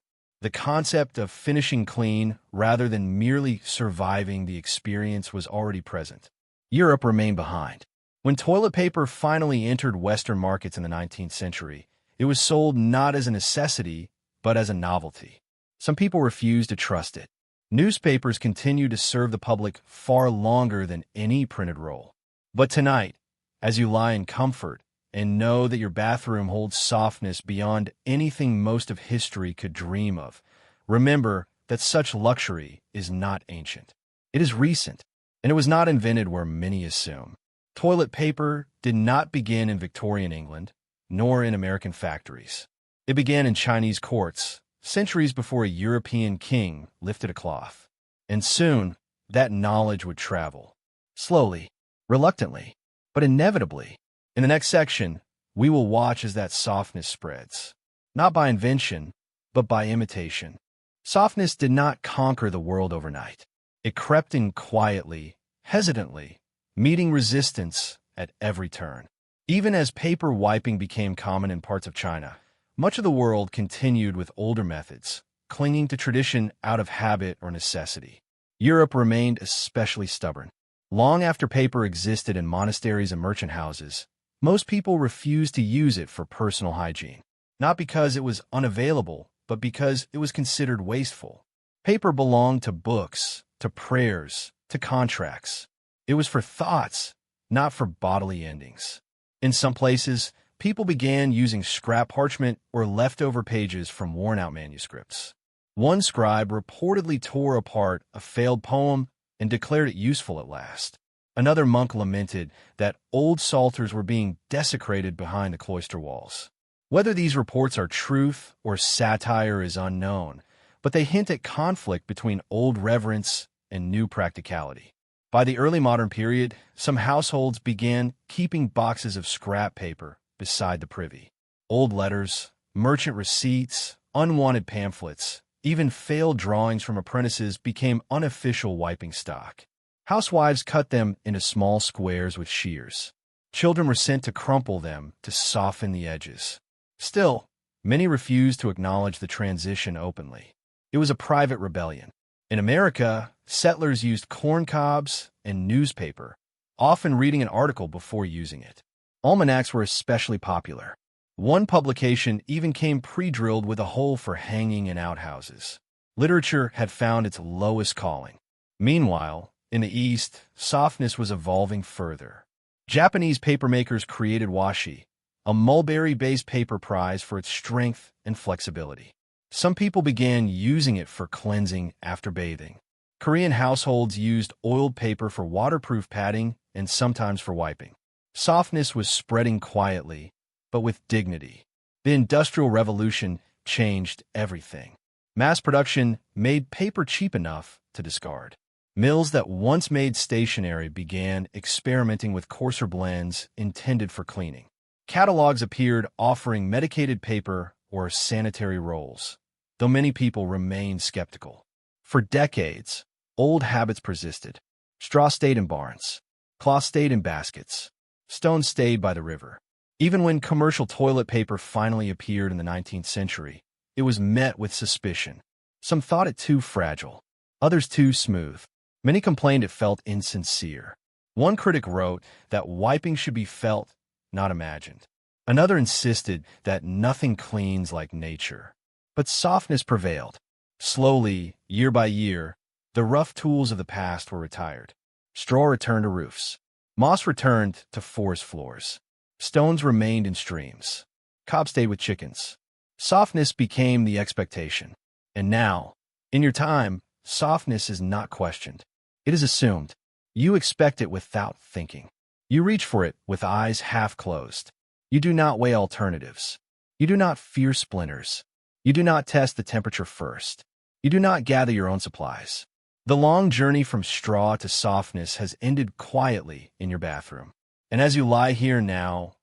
The concept of finishing clean rather than merely surviving the experience was already present. Europe remained behind. When toilet paper finally entered Western markets in the 19th century, it was sold not as a necessity, but as a novelty. Some people refused to trust it. Newspapers continued to serve the public far longer than any printed roll. But tonight, as you lie in comfort and know that your bathroom holds softness beyond anything most of history could dream of, remember that such luxury is not ancient. It is recent, and it was not invented where many assume. Toilet paper did not begin in Victorian England, nor in American factories. It began in Chinese courts, centuries before a European king lifted a cloth. And soon, that knowledge would travel. Slowly, reluctantly, but inevitably. In the next section, we will watch as that softness spreads. Not by invention, but by imitation. Softness did not conquer the world overnight. It crept in quietly, hesitantly, meeting resistance at every turn. Even as paper wiping became common in parts of China, much of the world continued with older methods, clinging to tradition out of habit or necessity. Europe remained especially stubborn. Long after paper existed in monasteries and merchant houses, Most people refused to use it for personal hygiene, not because it was unavailable, but because it was considered wasteful. Paper belonged to books, to prayers, to contracts. It was for thoughts, not for bodily endings. In some places, people began using scrap parchment or leftover pages from worn-out manuscripts. One scribe reportedly tore apart a failed poem and declared it useful at last. Another monk lamented that old psalters were being desecrated behind the cloister walls. Whether these reports are truth or satire is unknown, but they hint at conflict between old reverence and new practicality. By the early modern period, some households began keeping boxes of scrap paper beside the privy. Old letters, merchant receipts, unwanted pamphlets, even failed drawings from apprentices became unofficial wiping stock. Housewives cut them into small squares with shears. Children were sent to crumple them to soften the edges. Still, many refused to acknowledge the transition openly. It was a private rebellion. In America, settlers used corn cobs and newspaper, often reading an article before using it. Almanacs were especially popular. One publication even came pre-drilled with a hole for hanging in outhouses. Literature had found its lowest calling. Meanwhile, in the East, softness was evolving further. Japanese papermakers created washi, a mulberry-based paper prize for its strength and flexibility. Some people began using it for cleansing after bathing. Korean households used oiled paper for waterproof padding and sometimes for wiping. Softness was spreading quietly, but with dignity. The Industrial Revolution changed everything. Mass production made paper cheap enough to discard. Mills that once made stationery began experimenting with coarser blends intended for cleaning. Catalogs appeared offering medicated paper or sanitary rolls, though many people remained skeptical. For decades, old habits persisted. Straw stayed in barns. Cloth stayed in baskets. Stone stayed by the river. Even when commercial toilet paper finally appeared in the 19th century, it was met with suspicion. Some thought it too fragile, others too smooth. Many complained it felt insincere. One critic wrote that wiping should be felt, not imagined. Another insisted that nothing cleans like nature. But softness prevailed. Slowly, year by year, the rough tools of the past were retired. Straw returned to roofs. Moss returned to forest floors. Stones remained in streams. Cob stayed with chickens. Softness became the expectation. And now, in your time, softness is not questioned. It is assumed. You expect it without thinking. You reach for it with eyes half closed. You do not weigh alternatives. You do not fear splinters. You do not test the temperature first. You do not gather your own supplies. The long journey from straw to softness has ended quietly in your bathroom. And as you lie here now,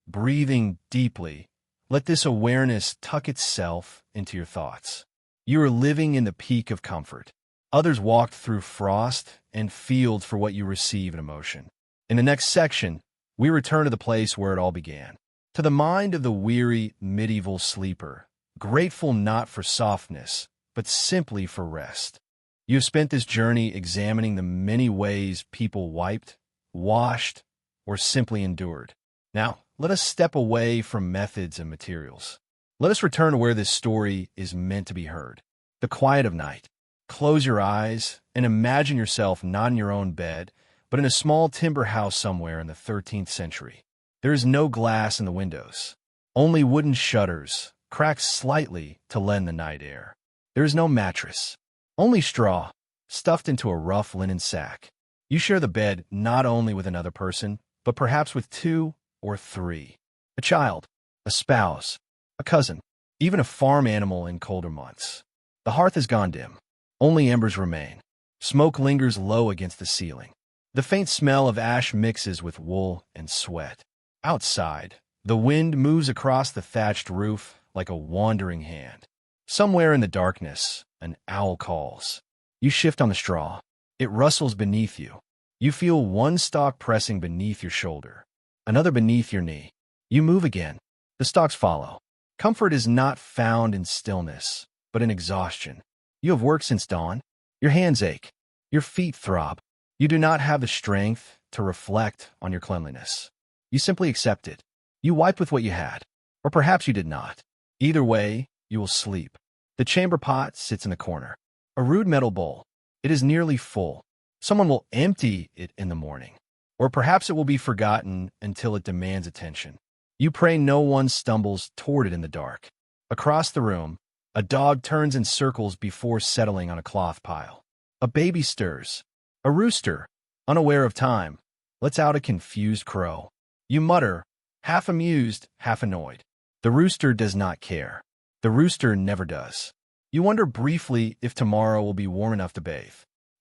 breathing deeply, let this awareness tuck itself into your thoughts. You are living in the peak of comfort. Others walked through frost and fields for what you receive in emotion. In the next section, we return to the place where it all began. To the mind of the weary medieval sleeper, grateful not for softness, but simply for rest. You have spent this journey examining the many ways people wiped, washed, or simply endured. Now, let us step away from methods and materials. Let us return to where this story is meant to be heard. The quiet of night. Close your eyes and imagine yourself not in your own bed, but in a small timber house somewhere in the 13th century. There is no glass in the windows, only wooden shutters, cracked slightly to lend the night air. There is no mattress, only straw, stuffed into a rough linen sack. You share the bed not only with another person, but perhaps with two or three. A child, a spouse, a cousin, even a farm animal in colder months. The hearth has gone dim. Only embers remain. Smoke lingers low against the ceiling. The faint smell of ash mixes with wool and sweat. Outside, the wind moves across the thatched roof like a wandering hand. Somewhere in the darkness, an owl calls. You shift on the straw. It rustles beneath you. You feel one stalk pressing beneath your shoulder, another beneath your knee. You move again. The stalks follow. Comfort is not found in stillness, but in exhaustion. You have worked since dawn. Your hands ache. Your feet throb. You do not have the strength to reflect on your cleanliness. You simply accept it. You wipe with what you had. Or perhaps you did not. Either way, you will sleep. The chamber pot sits in the corner. A rude metal bowl. It is nearly full. Someone will empty it in the morning. Or perhaps it will be forgotten until it demands attention. You pray no one stumbles toward it in the dark. Across the room, a dog turns in circles before settling on a cloth pile. A baby stirs. A rooster, unaware of time, lets out a confused crow. You mutter, half amused, half annoyed. The rooster does not care. The rooster never does. You wonder briefly if tomorrow will be warm enough to bathe.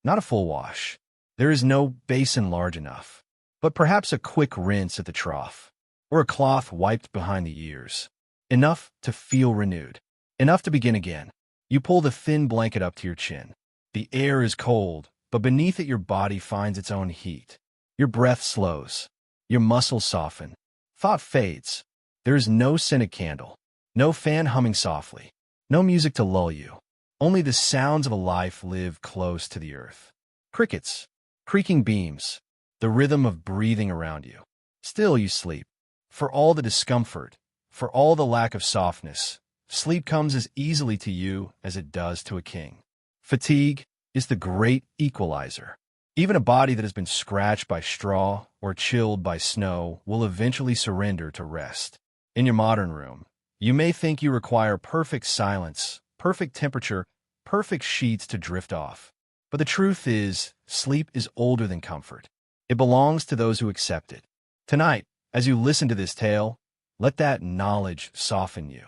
Not a full wash. There is no basin large enough. But perhaps a quick rinse at the trough. Or a cloth wiped behind the ears. Enough to feel renewed. Enough to begin again. You pull the thin blanket up to your chin. The air is cold, but beneath it your body finds its own heat. Your breath slows. Your muscles soften. Thought fades. There is no scented candle. No fan humming softly. No music to lull you. Only the sounds of a life lived close to the earth. Crickets. Creaking beams. The rhythm of breathing around you. Still you sleep. For all the discomfort, for all the lack of softness, sleep comes as easily to you as it does to a king. Fatigue is the great equalizer. Even a body that has been scratched by straw or chilled by snow will eventually surrender to rest. In your modern room, you may think you require perfect silence, perfect temperature, perfect sheets to drift off. But the truth is, sleep is older than comfort. It belongs to those who accept it. Tonight, as you listen to this tale, let that knowledge soften you.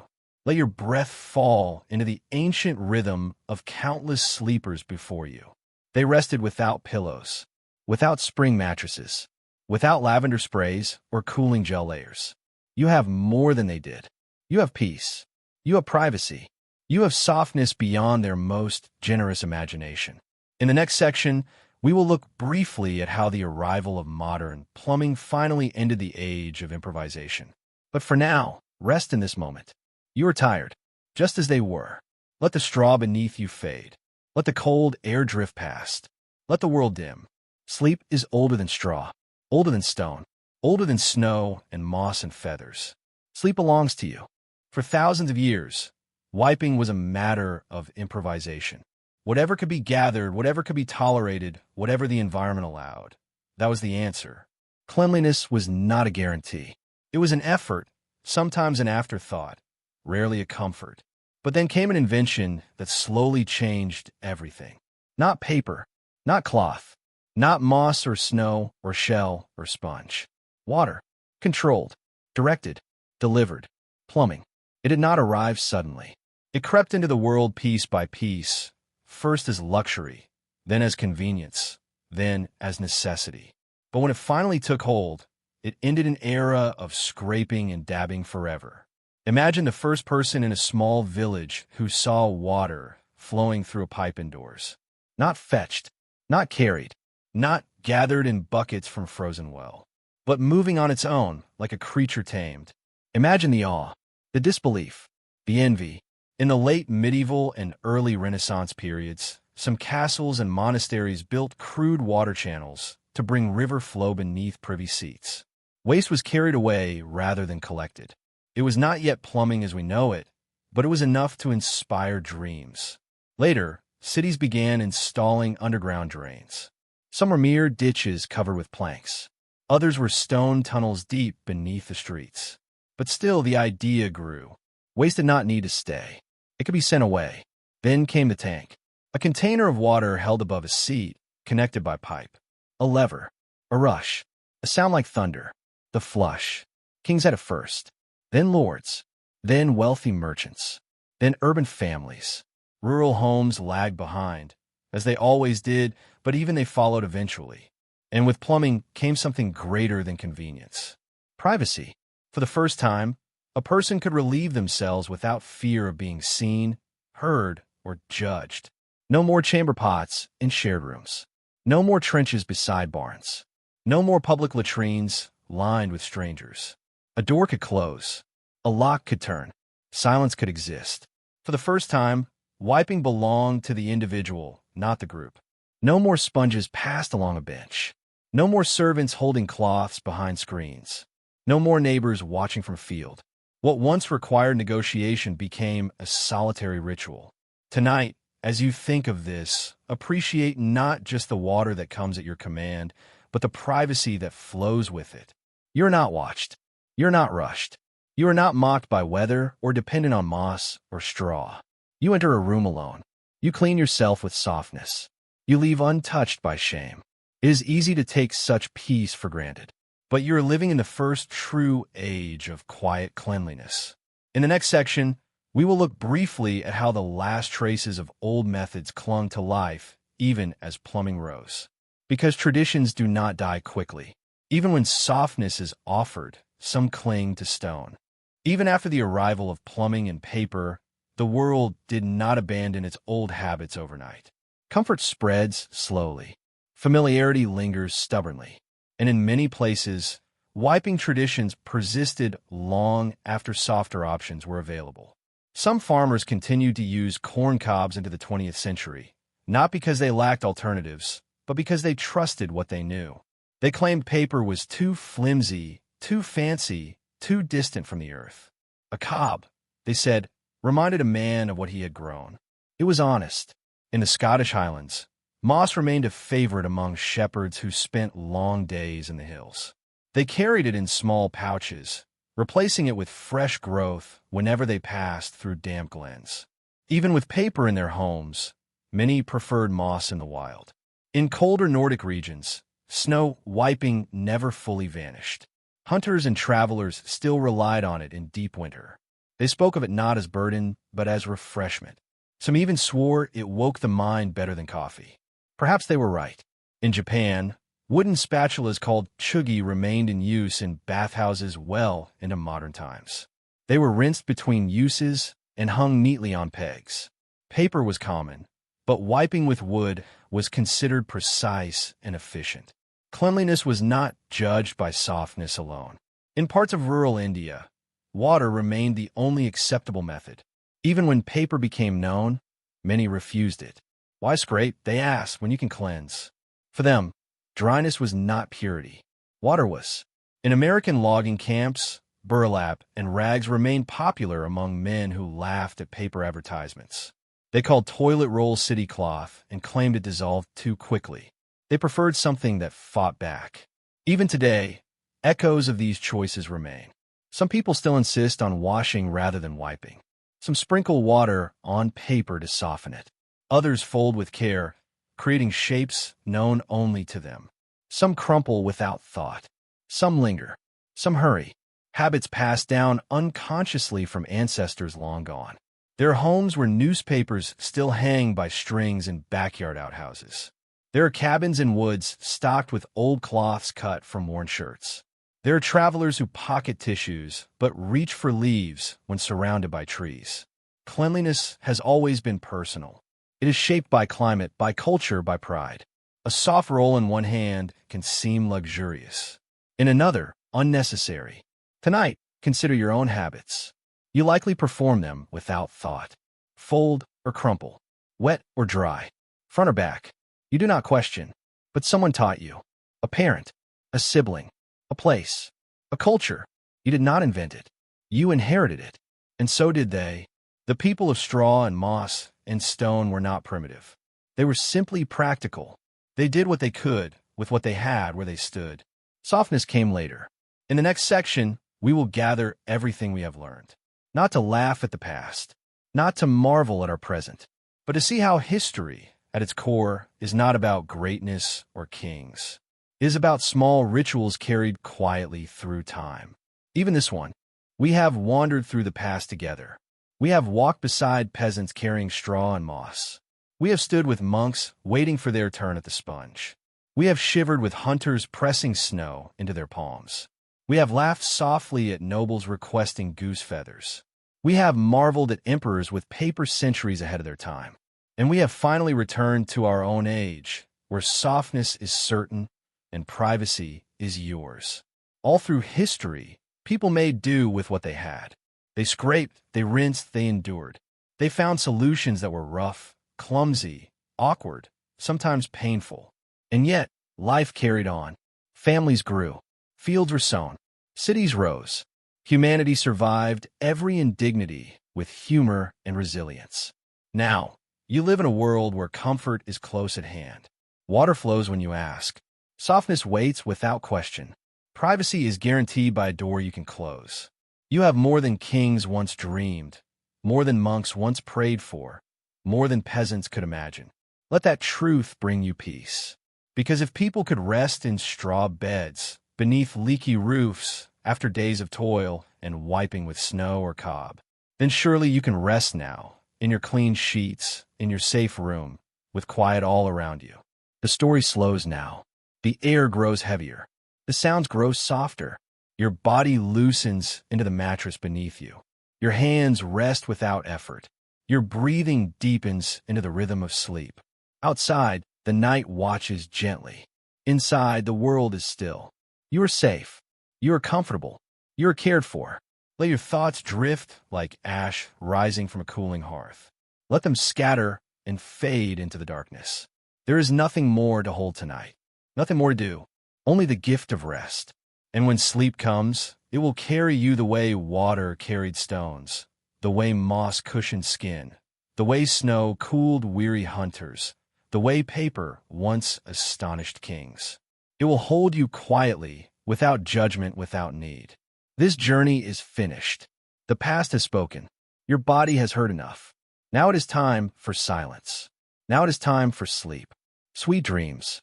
Let your breath fall into the ancient rhythm of countless sleepers before you. They rested without pillows, without spring mattresses, without lavender sprays or cooling gel layers. You have more than they did. You have peace. You have privacy. You have softness beyond their most generous imagination. In the next section, we will look briefly at how the arrival of modern plumbing finally ended the age of improvisation. But for now, rest in this moment. You are tired, just as they were. Let the straw beneath you fade. Let the cold air drift past. Let the world dim. Sleep is older than straw, older than stone, older than snow and moss and feathers. Sleep belongs to you. For thousands of years, wiping was a matter of improvisation. Whatever could be gathered, whatever could be tolerated, whatever the environment allowed. That was the answer. Cleanliness was not a guarantee. It was an effort, sometimes an afterthought, rarely a comfort. But then came an invention that slowly changed everything. Not paper, not cloth, not moss or snow or shell or sponge. Water. Controlled. Directed. Delivered. Plumbing. It did not arrive suddenly. It crept into the world piece by piece, first as luxury, then as convenience, then as necessity. But when it finally took hold, it ended an era of scraping and dabbing forever. Imagine the first person in a small village who saw water flowing through a pipe indoors. Not fetched, not carried, not gathered in buckets from frozen well, but moving on its own like a creature tamed. Imagine the awe, the disbelief, the envy. In the late medieval and early Renaissance periods, some castles and monasteries built crude water channels to bring river flow beneath privy seats. Waste was carried away rather than collected. It was not yet plumbing as we know it, but it was enough to inspire dreams. Later, cities began installing underground drains. Some were mere ditches covered with planks. Others were stone tunnels deep beneath the streets. But still, the idea grew. Waste did not need to stay. It could be sent away. Then came the tank. A container of water held above a seat, connected by pipe. A lever. A rush. A sound like thunder. The flush. Kings had it first. Then lords. Then wealthy merchants. Then urban families. Rural homes lagged behind, as they always did, but even they followed eventually. And with plumbing came something greater than convenience. Privacy. For the first time, a person could relieve themselves without fear of being seen, heard, or judged. No more chamber pots in shared rooms. No more trenches beside barns. No more public latrines lined with strangers. A door could close. A lock could turn. Silence could exist. For the first time, wiping belonged to the individual, not the group. No more sponges passed along a bench. No more servants holding cloths behind screens. No more neighbors watching from field. What once required negotiation became a solitary ritual. Tonight, as you think of this, appreciate not just the water that comes at your command, but the privacy that flows with it. You're not watched. You're not rushed. You are not mocked by weather or dependent on moss or straw. You enter a room alone. You clean yourself with softness. You leave untouched by shame. It is easy to take such peace for granted, but you're living in the first true age of quiet cleanliness. In the next section, we will look briefly at how the last traces of old methods clung to life even as plumbing rose. Because traditions do not die quickly. Even when softness is offered, some cling to stone. Even after the arrival of plumbing and paper, the world did not abandon its old habits overnight. Comfort spreads slowly. Familiarity lingers stubbornly. And in many places, wiping traditions persisted long after softer options were available. Some farmers continued to use corn cobs into the 20th century, not because they lacked alternatives, but because they trusted what they knew. They claimed paper was too flimsy, too fancy, too distant from the earth. A cob, they said, reminded a man of what he had grown. It was honest. In the Scottish Highlands, moss remained a favorite among shepherds who spent long days in the hills. They carried it in small pouches, replacing it with fresh growth whenever they passed through damp glens. Even with paper in their homes, many preferred moss in the wild. In colder Nordic regions, snow wiping never fully vanished. Hunters and travelers still relied on it in deep winter. They spoke of it not as burden, but as refreshment. Some even swore it woke the mind better than coffee. Perhaps they were right. In Japan, wooden spatulas called chugi remained in use in bathhouses well into modern times. They were rinsed between uses and hung neatly on pegs. Paper was common, but wiping with wood was considered precise and efficient. Cleanliness was not judged by softness alone. In parts of rural India, water remained the only acceptable method. Even when paper became known, many refused it. Why scrape, they asked, when you can cleanse? For them, dryness was not purity. Water was. In American logging camps, burlap and rags remained popular among men who laughed at paper advertisements. They called toilet roll city cloth and claimed it dissolved too quickly. They preferred something that fought back. Even today, echoes of these choices remain. Some people still insist on washing rather than wiping. Some sprinkle water on paper to soften it. Others fold with care, creating shapes known only to them. Some crumple without thought. Some linger. Some hurry. Habits passed down unconsciously from ancestors long gone. There are homes where newspapers still hang by strings in backyard outhouses. There are cabins in woods stocked with old cloths cut from worn shirts. There are travelers who pocket tissues but reach for leaves when surrounded by trees. Cleanliness has always been personal. It is shaped by climate, by culture, by pride. A soft roll in one hand can seem luxurious. In another, unnecessary. Tonight, consider your own habits. You likely perform them without thought. Fold or crumple. Wet or dry. Front or back. You do not question, but someone taught you. A parent. A sibling. A place. A culture. You did not invent it. You inherited it. And so did they. The people of straw and moss and stone were not primitive. They were simply practical. They did what they could with what they had where they stood. Softness came later. In the next section, we will gather everything we have learned. Not to laugh at the past, not to marvel at our present, but to see how history, at its core, is not about greatness or kings. It is about small rituals carried quietly through time. Even this one. We have wandered through the past together. We have walked beside peasants carrying straw and moss. We have stood with monks waiting for their turn at the sponge. We have shivered with hunters pressing snow into their palms. We have laughed softly at nobles requesting goose feathers. We have marveled at emperors with paper centuries ahead of their time. And we have finally returned to our own age, where softness is certain and privacy is yours. All through history, people made do with what they had. They scraped, they rinsed, they endured. They found solutions that were rough, clumsy, awkward, sometimes painful. And yet, life carried on. Families grew. Fields were sown. Cities rose. Humanity survived every indignity with humor and resilience. Now, you live in a world where comfort is close at hand. Water flows when you ask. Softness waits without question. Privacy is guaranteed by a door you can close. You have more than kings once dreamed, more than monks once prayed for, more than peasants could imagine. Let that truth bring you peace. Because if people could rest in straw beds, beneath leaky roofs, after days of toil and wiping with snow or cob, then surely you can rest now, in your clean sheets, in your safe room, with quiet all around you. The story slows now. The air grows heavier. The sounds grow softer. Your body loosens into the mattress beneath you. Your hands rest without effort. Your breathing deepens into the rhythm of sleep. Outside, the night watches gently. Inside, the world is still. You are safe. You are comfortable. You are cared for. Let your thoughts drift like ash rising from a cooling hearth. Let them scatter and fade into the darkness. There is nothing more to hold tonight. Nothing more to do. Only the gift of rest. And when sleep comes, it will carry you the way water carried stones, the way moss cushioned skin, the way snow cooled weary hunters, the way paper once astonished kings. It will hold you quietly, without judgment, without need. This journey is finished. The past has spoken. Your body has heard enough. Now it is time for silence. Now it is time for sleep. Sweet dreams.